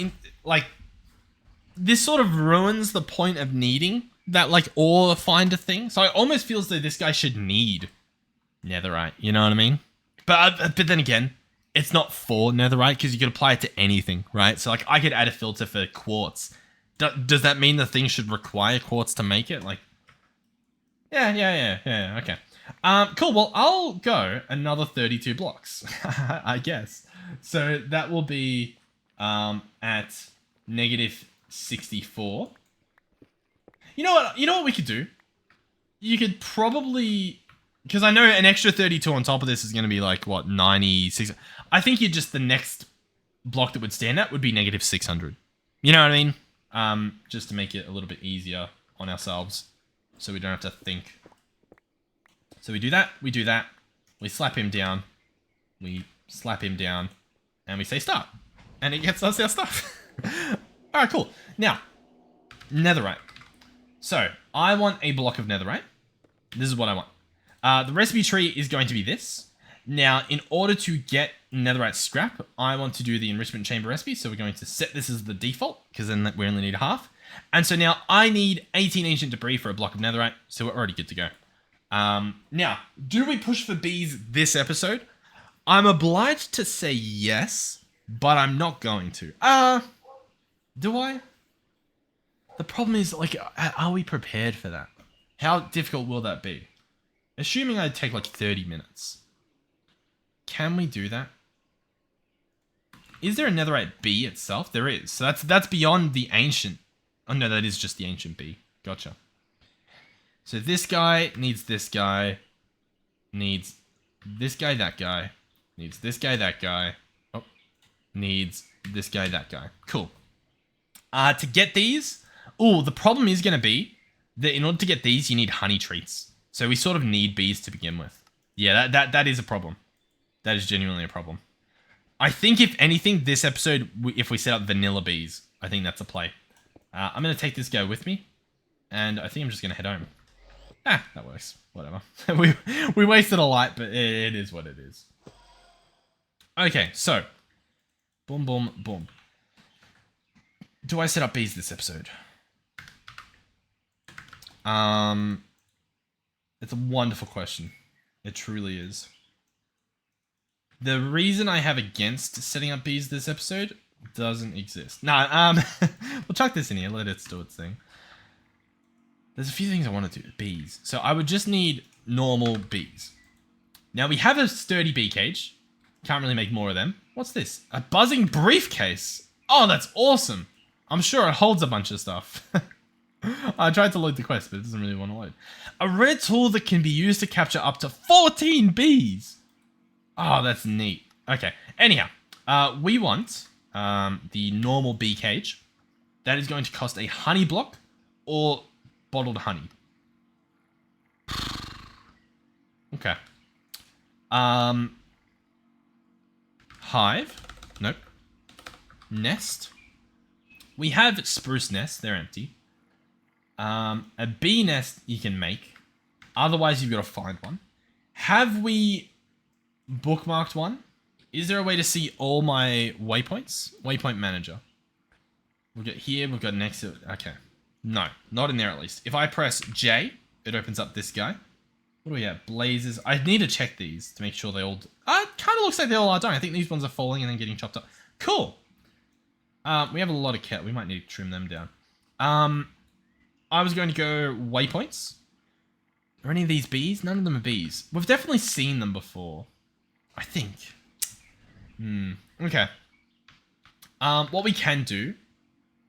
this sort of ruins the point of needing that, like, ore finder thing. So I almost feel as though this guy should need netherite. You know what I mean? But then again, it's not for netherite because you could apply it to anything, right? So like I could add a filter for quartz. Does that mean the thing should require quartz to make it? Like, yeah. Okay. Cool. Well, I'll go another 32 blocks, I guess. So that will be at -64. You know what? You know what we could do? You could probably, because I know an extra 32 on top of this is going to be like what 96. I think you just the next block that would stand out would be -600. You know what I mean? Just to make it a little bit easier on ourselves, so we don't have to think. So we do that, we slap him down, and we say start. And it gets us our stuff. Alright, cool. Now, netherite. So, I want a block of netherite. This is what I want. The recipe tree is going to be this. Now, in order to get netherite scrap, I want to do the enrichment chamber recipe. So we're going to set this as the default, because then we only need half. And so now I need 18 ancient debris for a block of netherite. So we're already good to go. Now, do we push for bees this episode? I'm obliged to say yes, but I'm not going to. Do I? The problem is, like, are we prepared for that? How difficult will that be? Assuming I'd take like 30 minutes. Can we do that? Is there a netherite bee itself? There is. So that's beyond the ancient. Oh no, that is just the ancient bee. Gotcha. So this guy needs this guy. Needs this guy, that guy. Needs this guy, that guy. Oh. Needs this guy, that guy. Cool. To get these... Oh, the problem is going to be that in order to get these, you need honey treats. So we sort of need bees to begin with. Yeah, that is a problem. That is genuinely a problem. I think if anything, this episode, if we set up vanilla bees, I think that's a play. I'm going to take this guy with me. And I think I'm just going to head home. That works. Whatever. we wasted a light, but it is what it is. Okay, so. Boom, boom, boom. Do I set up bees this episode? It's a wonderful question. It truly is. The reason I have against setting up bees this episode doesn't exist. Nah, we'll chuck this in here. Let it do its thing. There's a few things I want to do. Bees. So I would just need normal bees. Now we have a sturdy bee cage. Can't really make more of them. What's this? A buzzing briefcase. Oh, that's awesome. I'm sure it holds a bunch of stuff. I tried to load the quest, but it doesn't really want to load. A rare tool that can be used to capture up to 14 bees. Oh, that's neat. Okay. Anyhow, we want the normal bee cage. That is going to cost a honey block or bottled honey. Okay. Hive. Nope. Nest. We have spruce nests. They're empty. A bee nest you can make. Otherwise, you've got to find one. Have we bookmarked one? Is there a way to see all my waypoints? Waypoint manager. We've got here. We've got next to it. Okay. No, not in there at least. If I press J, it opens up this guy. What do we have? Blazes. I need to check these to make sure they all... it kind of looks like they all are done. I think these ones are falling and then getting chopped up. Cool. We have a lot of cat. We might need to trim them down. I was going to go waypoints. Are any of these bees? None of them are bees. We've definitely seen them before. I think. Okay. What we can do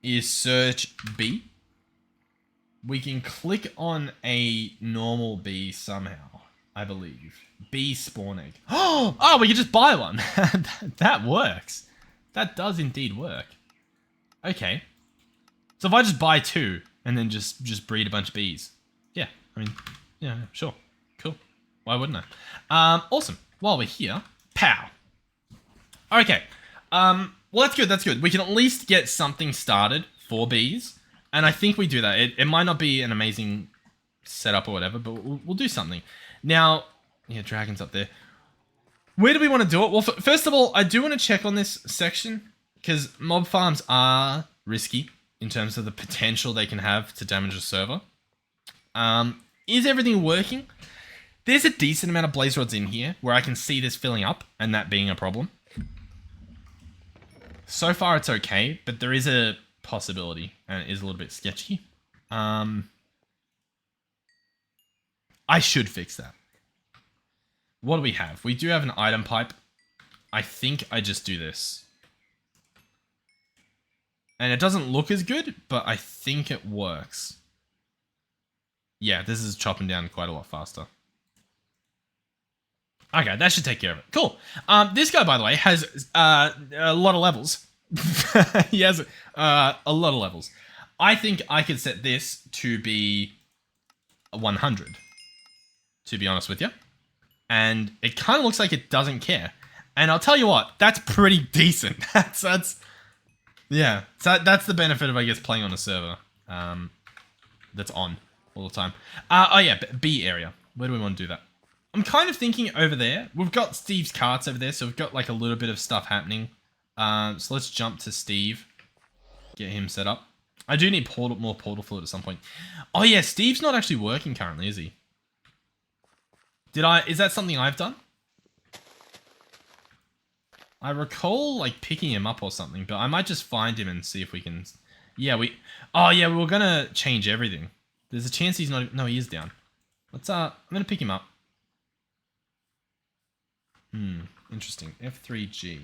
is search bee. We can click on a normal bee somehow, I believe. Bee spawn egg. Oh, we can just buy one. That works. That does indeed work. Okay. So if I just buy 2 and then just breed a bunch of bees. Yeah, I mean, yeah, sure. Cool. Why wouldn't I? Awesome. While we're here, pow. Okay. Well, that's good. That's good. We can at least get something started for bees. And I think we do that. It might not be an amazing setup or whatever, but we'll do something. Now, yeah, dragons up there. Where do we want to do it? Well, first of all, I do want to check on this section because mob farms are risky in terms of the potential they can have to damage a server. Is everything working? There's a decent amount of blaze rods in here where I can see this filling up and that being a problem. So far it's okay, but there is a possibility and it is a little bit sketchy. I should fix that. What do we have? We do have an item pipe. I think I just do this. And it doesn't look as good, but I think it works. Yeah, this is chopping down quite a lot faster. Okay, that should take care of it. Cool. This guy, by the way, has a lot of levels. He has a lot of levels. I think I could set this to be 100, to be honest with you. And it kind of looks like it doesn't care. And I'll tell you what, that's pretty decent. Yeah. So that's the benefit of, I guess, playing on a server that's on all the time. Oh yeah, B area. Where do we want to do that? I'm kind of thinking over there. We've got Steve's carts over there, so we've got like a little bit of stuff happening. So let's jump to Steve. Get him set up. I do need more portal fluid at some point. Oh yeah, Steve's not actually working currently, is he? Is that something I've done? I recall like picking him up or something, but I might just find him and see if we can... Yeah, oh yeah, we were gonna change everything. There's a chance he's not... No, he is down. I'm gonna pick him up. Interesting. F3G.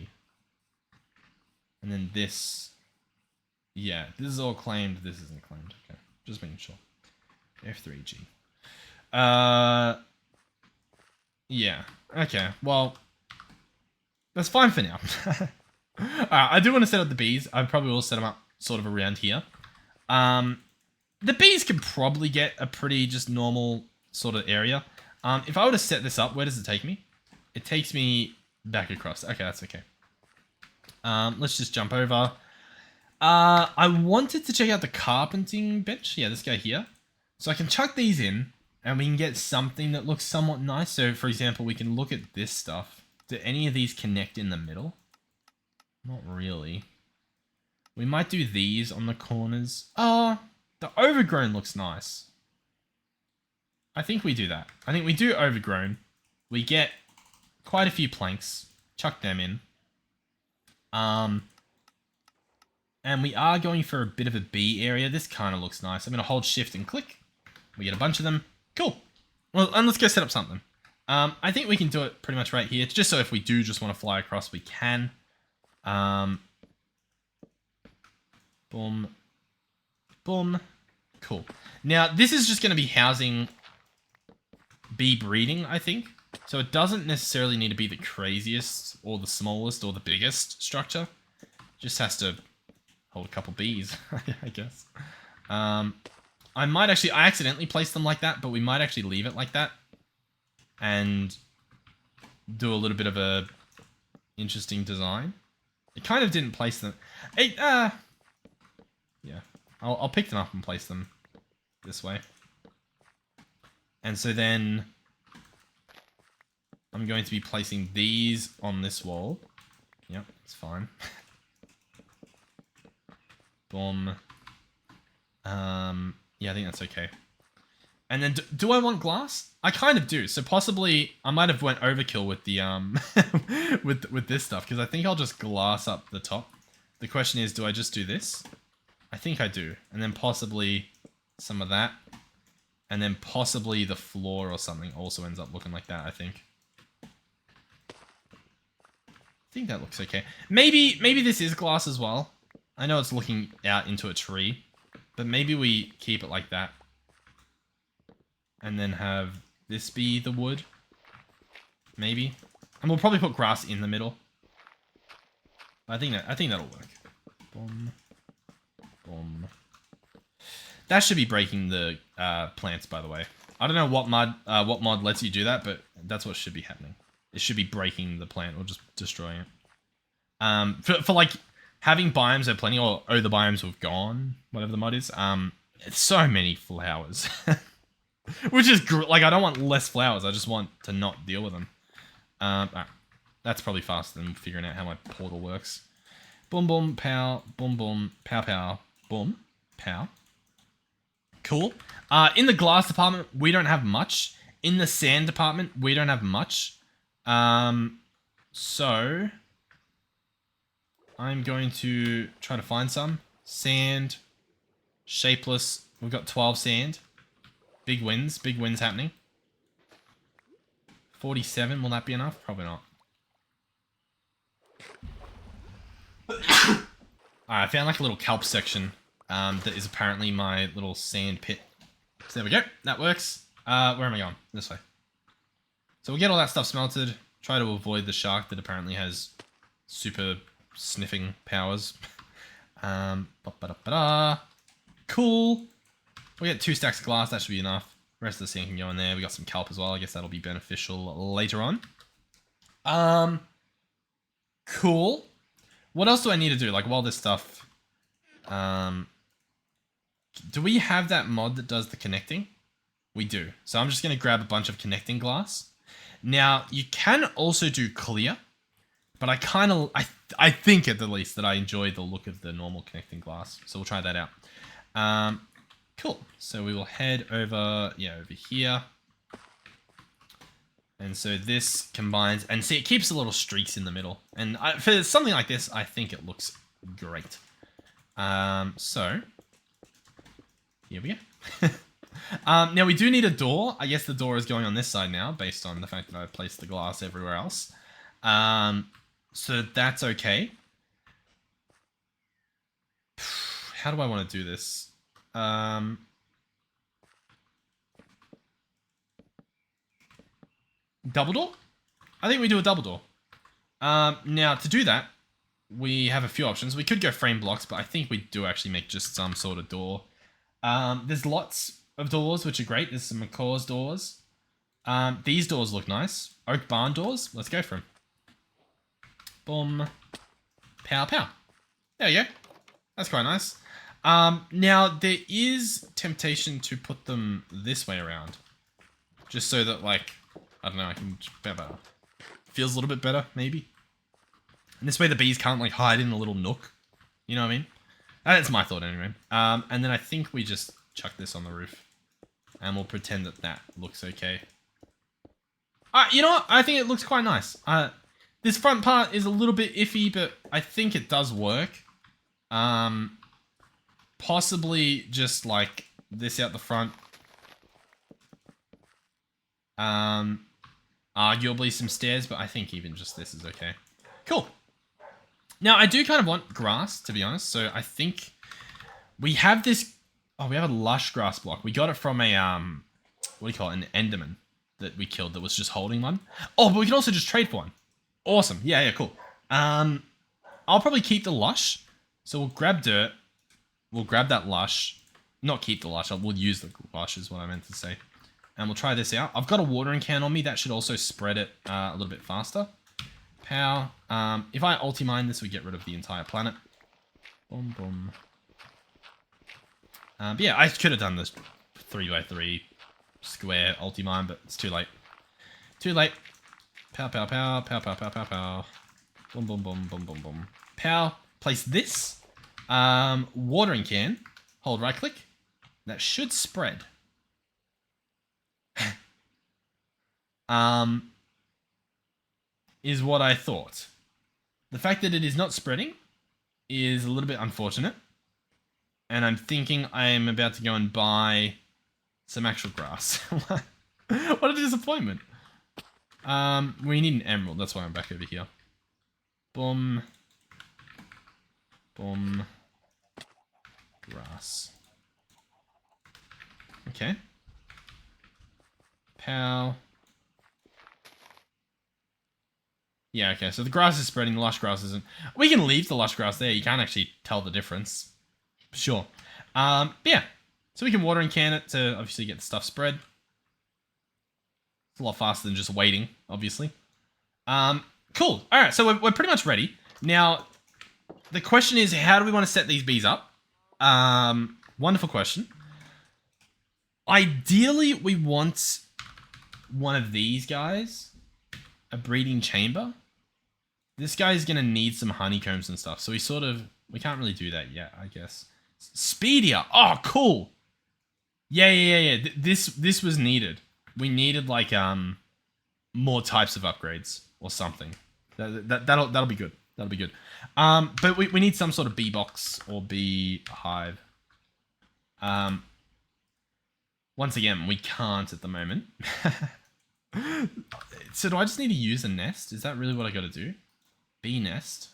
And then this... Yeah, this is all claimed. This isn't claimed. Okay, just making sure. F3G. Yeah. Okay, well... That's fine for now. I do want to set up the bees. I probably will set them up sort of around here. The bees can probably get a pretty just normal sort of area. If I were to set this up, where does it take me? It takes me back across. Okay, that's okay. Let's just jump over. I wanted to check out the carpenting bench. Yeah, this guy here. So I can chuck these in and we can get something that looks somewhat nice. So for example, we can look at this stuff. Do any of these connect in the middle? Not really. We might do these on the corners. Oh, the overgrown looks nice. I think we do that. I think we do overgrown. We get quite a few planks. Chuck them in. And we are going for a bit of a B area. This kind of looks nice. I'm going to hold shift and click. We get a bunch of them. Cool. Well, and let's go set up something. I think we can do it pretty much right here. It's just so if we do just want to fly across, we can. Boom. Boom. Cool. Now, this is just going to be housing bee breeding, I think. So it doesn't necessarily need to be the craziest or the smallest or the biggest structure. Just has to hold a couple bees, I guess. I accidentally placed them like that, but we might actually leave it like that. And do a little bit of a interesting design. It kind of didn't place them. Yeah. I'll pick them up and place them this way. And so then I'm going to be placing these on this wall. Yep, it's fine. Boom. Yeah, I think that's okay. And then, do I want glass? I kind of do. So possibly, I might have went overkill with the with this stuff because I think I'll just glass up the top. The question is, do I just do this? I think I do, and then possibly some of that, and then possibly the floor or something also ends up looking like that. I think that looks okay. Maybe this is glass as well. I know it's looking out into a tree, but maybe we keep it like that. And then have this be the wood. Maybe. And we'll probably put grass in the middle. I think that'll work. Boom. Boom. That should be breaking the plants, by the way. I don't know what mod lets you do that, but that's what should be happening. It should be breaking the plant or just destroying it. For like having biomes are plenty, or the biomes have gone, whatever the mod is. It's so many flowers. Which is like, I don't want less flowers. I just want to not deal with them. Right. That's probably faster than figuring out how my portal works. Boom, boom, pow, boom, boom, pow, pow, boom, pow. Cool. In the glass department, we don't have much. in the sand department, we don't have much. So I'm going to try to find some. Sand. Shapeless. We've got 12 sand. Big wins happening. 47, will that be enough? Probably not. Alright, I found like a little kelp section that is apparently my little sand pit. So there we go, that works. Where am I going? This way. So we'll get all that stuff smelted. Try to avoid the shark that apparently has super sniffing powers. Cool. We get 2 stacks of glass, that should be enough. The rest of the sand can go in there. We got some kelp as well. I guess that'll be beneficial later on. Cool. What else do I need to do? Like, while this stuff... do we have that mod that does the connecting? We do. So I'm just going to grab a bunch of connecting glass. Now, you can also do clear. But I kind of... I think, at the least, that I enjoy the look of the normal connecting glass. So we'll try that out. Cool. So we will head over, over here. And so this combines, and see, it keeps the little streaks in the middle. And for something like this, I think it looks great. So here we go. Now we do need a door. I guess the door is going on this side now, based on the fact that I've placed the glass everywhere else. So that's okay. How do I want to do this? Double door? I think we do a double door. Now, to do that, we have a few options. We could go frame blocks, but I think we do actually make just some sort of door. There's lots of doors, which are great. There's some McCaw's doors. These doors look nice. Oak barn doors. Let's go for them. Boom. Pow, pow. There you go. That's quite nice. Now, there is temptation to put them this way around. Just so that, like, I don't know, I can... Feels a little bit better, maybe. And this way the bees can't, like, hide in a little nook. You know what I mean? That's my thought, anyway. And then I think we just chuck this on the roof. And we'll pretend that that looks okay. You know what? I think it looks quite nice. This front part is a little bit iffy, but I think it does work. Possibly just like this out the front. Arguably some stairs, but I think even just this is okay. Cool. Now, I do kind of want grass, to be honest. So I think we have this... Oh, we have a lush grass block. We got it from a, what do you call it? An Enderman that we killed that was just holding one. Oh, but we can also just trade for one. Awesome. Yeah, cool. I'll probably keep the lush. So we'll grab dirt. We'll grab that lush. Not keep the lush. We'll use the lush is what I meant to say. And we'll try this out. I've got a watering can on me. That should also spread it a little bit faster. Pow. If I ulti-mine this, we get rid of the entire planet. Boom, boom. But yeah, I could have done this 3x3 square ulti-mine, but it's too late. Too late. Pow, pow, pow, pow, pow, pow, pow, pow. Boom, boom, boom, boom, boom, boom. Pow. Place this. Watering can. Hold right click. That should spread. Is what I thought. The fact that it is not spreading is a little bit unfortunate. And I'm thinking I'm about to go and buy some actual grass. What a disappointment. We need an emerald. That's why I'm back over here. Boom. Boom. Grass. Okay. Pow. Yeah, okay, so the grass is spreading, the lush grass isn't. We can leave the lush grass there, you can't actually tell the difference. Sure. Yeah. So we can water and can it to obviously get the stuff spread. It's a lot faster than just waiting, obviously. Cool. Alright, so we're pretty much ready. Now, the question is, how do we want to set these bees up? Wonderful question. Ideally, we want one of these guys. A breeding chamber. This guy's going to need some honeycombs and stuff. So we can't really do that yet, I guess. Speedier. Oh, cool. Yeah. This was needed. we needed like more types of upgrades or something. That'll be good. That'll be good. But we need some sort of bee box or bee hive. Once again, we can't at the moment. So do I just need to use a nest? Is that really what I got to do? Bee nest,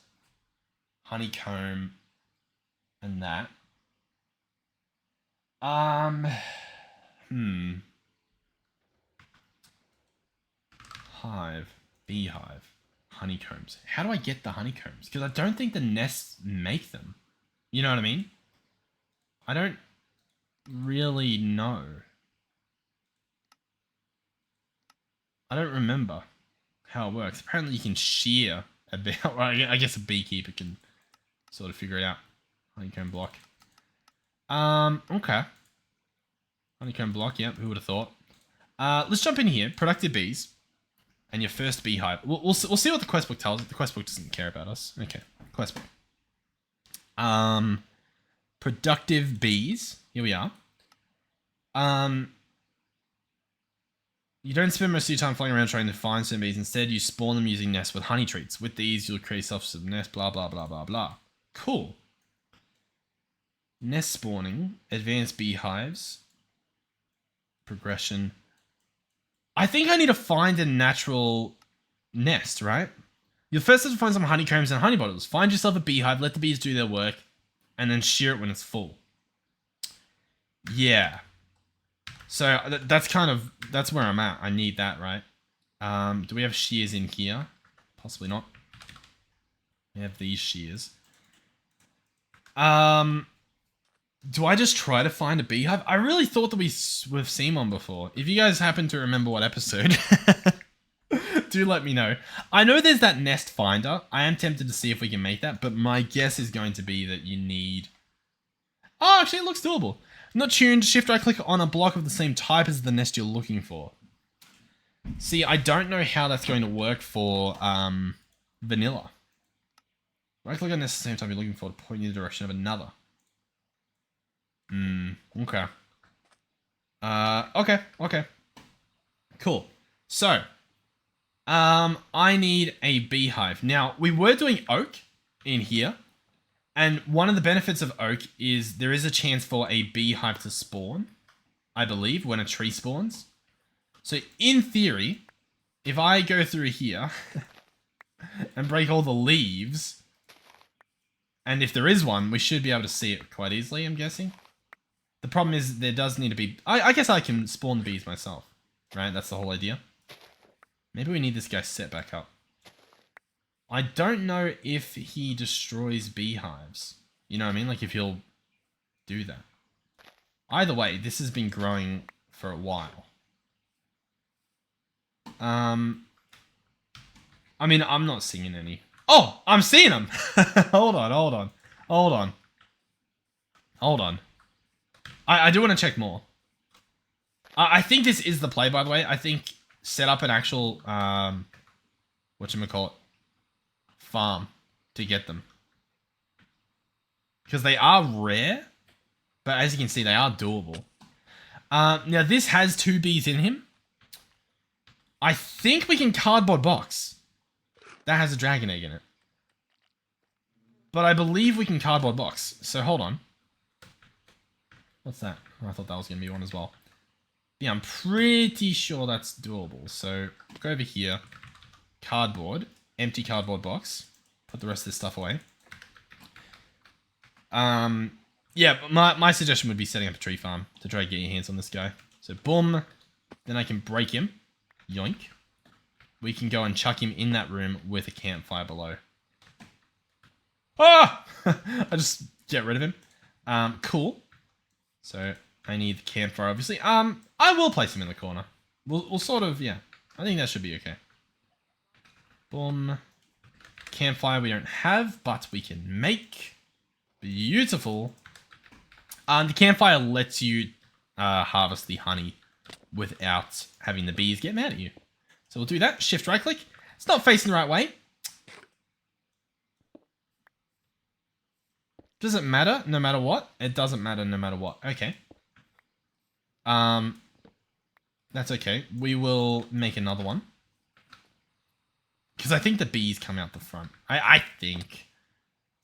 honeycomb, and that. Hive, beehive, honeycombs. How do I get the honeycombs? Because I don't think the nests make them. You know what I mean? I don't really know. I don't remember how it works. Apparently you can shear a bee. Well, I guess a beekeeper can sort of figure it out. Honeycomb block. Okay. Honeycomb block, yep, who would have thought? Let's jump in here. Productive bees. And your first beehive. We'll see what the quest book tells us. The quest book doesn't care about us. Okay, quest book. Productive bees. Here we are. You don't spend most of your time flying around trying to find some bees. Instead, you spawn them using nests with honey treats. With these, you'll create self-sub nest, blah, blah, blah, blah, blah. Cool. Nest spawning. Advanced beehives. Progression. I think I need to find a natural nest, right? You'll first have to find some honeycombs and honey bottles. Find yourself a beehive, let the bees do their work, and then shear it when it's full. Yeah. So that's where I'm at. I need that, right? Do we have shears in here? Possibly not. We have these shears. Do I just try to find a beehive? I really thought that we've seen one before. If you guys happen to remember what episode, do let me know. I know there's that nest finder. I am tempted to see if we can make that, but my guess is going to be that you need... Oh, actually, it looks doable. Not tuned. Shift right click on a block of the same type as the nest you're looking for. See, I don't know how that's going to work for vanilla. Right click on nest at the same time you're looking for to point you in the direction of another. Okay. Okay. Cool. So, I need a beehive. Now, we were doing oak in here, and one of the benefits of oak is there is a chance for a beehive to spawn, I believe, when a tree spawns. So, in theory, if I go through here and break all the leaves, and if there is one, we should be able to see it quite easily, I'm guessing. The problem is there does need to be... I guess I can spawn the bees myself, right? That's the whole idea. Maybe we need this guy set back up. I don't know if he destroys beehives. You know what I mean? Like if he'll do that. Either way, this has been growing for a while. I mean, I'm not seeing any. Oh, I'm seeing them! Hold on. I do want to check more. I think this is the play, by the way. I think set up an actual, whatchamacallit, farm to get them. Because they are rare, but as you can see, they are doable. Now, this has 2 bees in him. I think we can cardboard box. That has a dragon egg in it. But I believe we can cardboard box. So, hold on. What's that? Oh, I thought that was going to be one as well. Yeah, I'm pretty sure that's doable. So, go over here. Cardboard. Empty cardboard box. Put the rest of this stuff away. Yeah, but my suggestion would be setting up a tree farm to try to get your hands on this guy. So, boom. Then I can break him. Yoink. We can go and chuck him in that room with a campfire below. Ah! I just get rid of him. Cool. So, I need the campfire, obviously. I will place him in the corner. We'll sort of, yeah. I think that should be okay. Boom. Campfire we don't have, but we can make. Beautiful. The campfire lets you harvest the honey without having the bees get mad at you. So we'll do that. Shift right click. It's not facing the right way. Does it matter no matter what? It doesn't matter no matter what. Okay. That's okay. We will make another one. Because I think the bees come out the front. I think.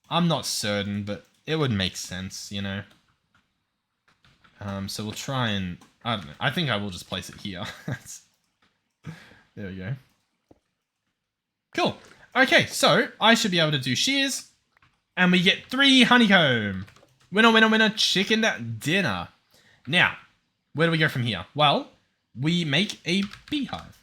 I'm not certain, but it would make sense, you know. So we'll try and... I don't know. I think I will just place it here. There we go. Cool. Okay, so I should be able to do shears. And we get 3 honeycomb. Winner, winner, winner, chicken dinner. Now, where do we go from here? Well, we make a beehive.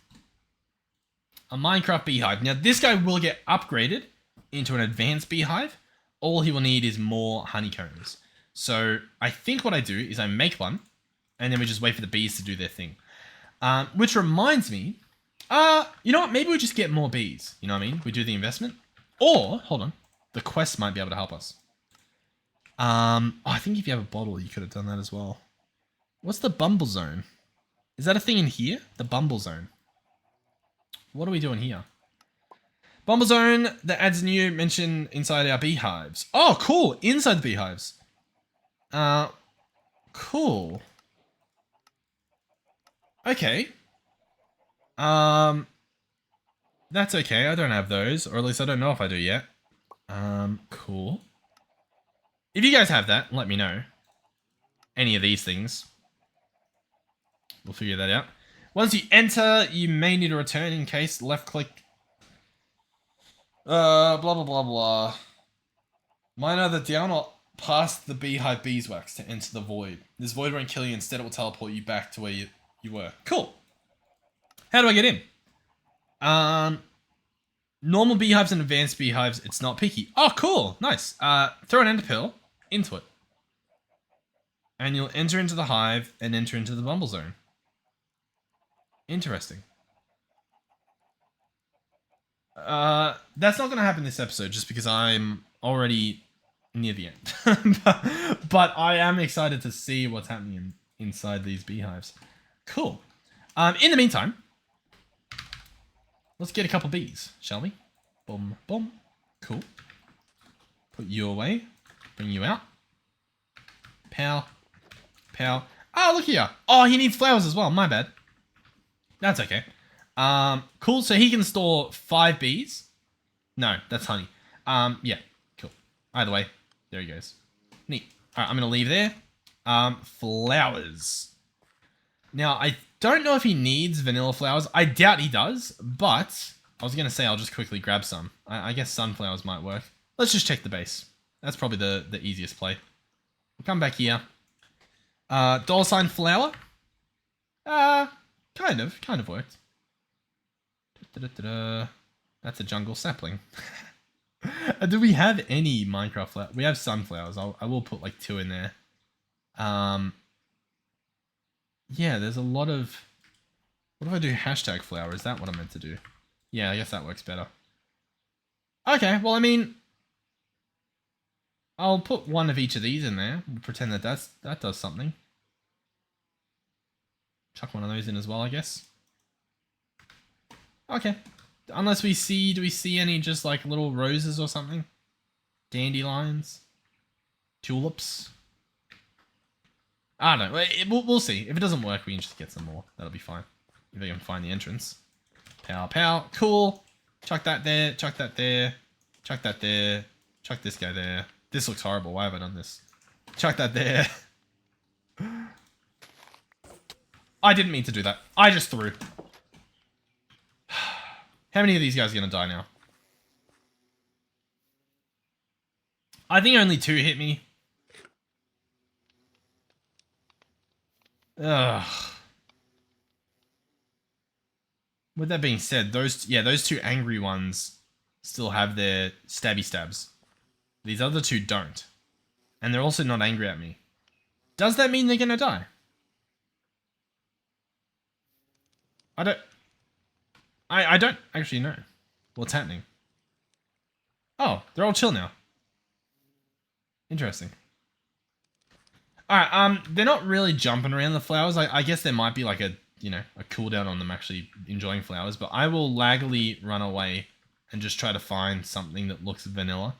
A Minecraft beehive. Now, this guy will get upgraded into an advanced beehive. All he will need is more honeycombs. So, I think what I do is I make one, and then we just wait for the bees to do their thing. Which reminds me, you know what? Maybe we just get more bees. You know what I mean? We do the investment. Or, hold on, the quest might be able to help us. I think if you have a bottle, you could have done that as well. What's the Bumble Zone? Is that a thing in here? The Bumble Zone. What are we doing here? Bumble Zone that adds new mention inside our beehives. Oh, cool. Inside the beehives. Cool. Okay. That's okay. I don't have those, or at least I don't know if I do yet. Cool. If you guys have that, let me know. Any of these things. We'll figure that out. Once you enter, you may need to return in case left click. Blah, blah, blah, blah. Mine either down or past the beehive beeswax to enter the void. This void won't kill you. Instead, it will teleport you back to where you were. Cool. How do I get in? Normal beehives and advanced beehives, it's not picky. Oh, cool. Nice. Throw an ender pearl into it. And you'll enter into the hive and enter into the Bumble Zone. Interesting. That's not going to happen this episode just because I'm already near the end. but I am excited to see what's happening inside these beehives. Cool. In the meantime, let's get a couple bees, shall we? Boom, boom. Cool. Put you away. Bring you out. Pow. Pow. Oh, look here. Oh, he needs flowers as well. My bad. That's okay. Cool. So he can store 5 bees. No, that's honey. Yeah. Cool. Either way, there he goes. Neat. All right, I'm going to leave there. Flowers. Now, I don't know if he needs vanilla flowers. I doubt he does, but I was going to say I'll just quickly grab some. I guess sunflowers might work. Let's just check the base. That's probably the easiest play. We'll come back here. $sign flower. Kind of worked. That's a jungle sapling. Do we have any Minecraft flower? We have sunflowers. I will put like 2 in there. Yeah, there's a lot of... What if I do hashtag flower? Is that what I'm meant to do? Yeah, I guess that works better. Okay, well, I mean... I'll put 1 of each of these in there. We'll pretend that that does something. Chuck 1 of those in as well, I guess. Okay. Unless we see... Do we see any just like little roses or something? Dandelions? Tulips? I don't know. We'll see. If it doesn't work, we can just get some more. That'll be fine. If I can find the entrance. Pow, pow. Cool. Chuck that there. Chuck that there. Chuck that there. Chuck this guy there. This looks horrible. Why have I done this? Chuck that there. I didn't mean to do that. I just threw. How many of these guys are going to die now? I think only 2 hit me. Ugh. With that being said, those 2 angry ones still have their stabby stabs. These other 2 don't. And they're also not angry at me. Does that mean they're gonna die? I don't actually know what's happening. Oh, they're all chill now. Interesting. Alright, they're not really jumping around the flowers. I guess there might be like a cooldown on them actually enjoying flowers, but I will laggily run away and just try to find something that looks vanilla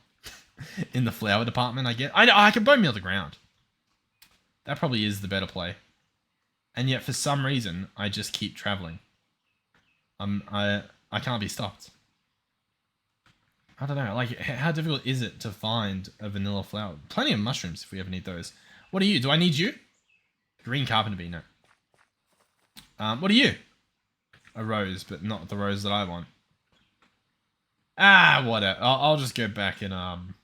in the flower department, I guess. I can bone meal the ground. That probably is the better play. And yet for some reason, I just keep traveling. I can't be stopped. I don't know, like, how difficult is it to find a vanilla flower? Plenty of mushrooms if we ever need those. What are you? Do I need you? Green carpenter bee, no. What are you? A rose, but not the rose that I want. Ah, whatever. I'll just go back and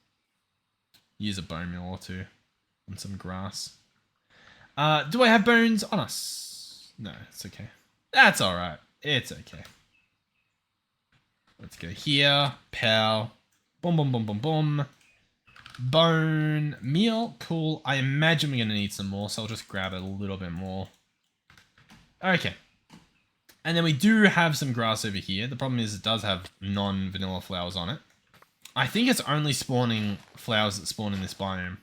use a bone meal or two and some grass. Do I have bones on us? No, it's okay. That's alright. It's okay. Let's go here. Pow. Boom, boom, boom, boom, boom. Bone meal. Cool. I imagine we're going to need some more, so I'll just grab a little bit more. Okay. And then we do have some grass over here. The problem is it does have non-vanilla flowers on it. I think it's only spawning flowers that spawn in this biome,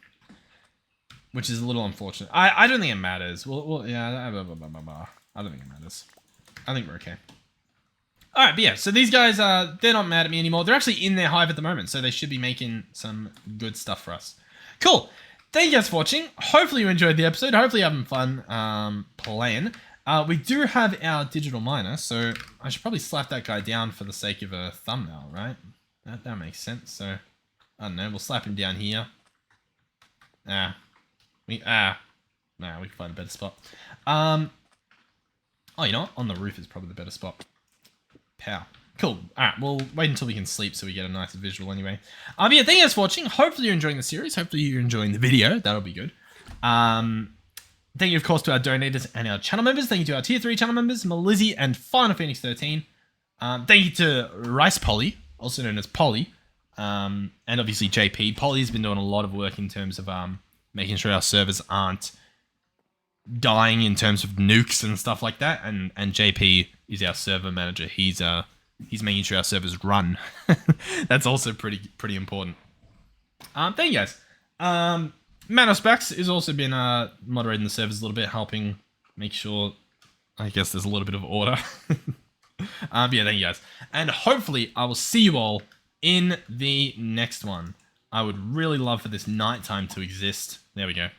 which is a little unfortunate. I don't think it matters. Well, yeah, I don't think it matters. I think we're okay. All right, but yeah, so these guys, they're not mad at me anymore. They're actually in their hive at the moment, so they should be making some good stuff for us. Cool. Thank you guys for watching. Hopefully you enjoyed the episode. Hopefully you're having fun playing. We do have our digital miner, so I should probably slap that guy down for the sake of a thumbnail, right? That makes sense. So, I don't know, we'll slap him down here. We can find a better spot. Oh, you know what? On the roof is probably the better spot. Pow. Cool. Alright, we'll wait until we can sleep so we get a nice visual anyway. Yeah, thank you guys for watching. Hopefully you're enjoying the series. Hopefully you're enjoying the video. That'll be good. Thank you, of course, to our donators and our channel members. Thank you to our Tier 3 channel members, Melizzy and Final Phoenix 13. Thank you to Rice Polly, also known as Polly, and obviously JP. Polly's been doing a lot of work in terms of making sure our servers aren't dying in terms of nukes and stuff like that. And JP is our server manager. He's making sure our servers run. That's also pretty important. Thank you guys. Manospecs has also been moderating the servers a little bit, helping make sure, I guess, there's a little bit of order. Yeah, thank you guys. And hopefully I will see you all in the next one. I would really love for this nighttime to exist. There we go.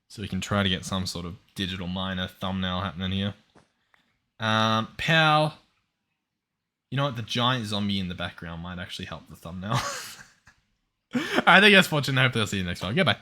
So we can try to get some sort of digital miner thumbnail happening here. Pow. You know what? The giant zombie in the background might actually help the thumbnail. Alright, thank you guys for watching. I hope I'll see you next time. Goodbye.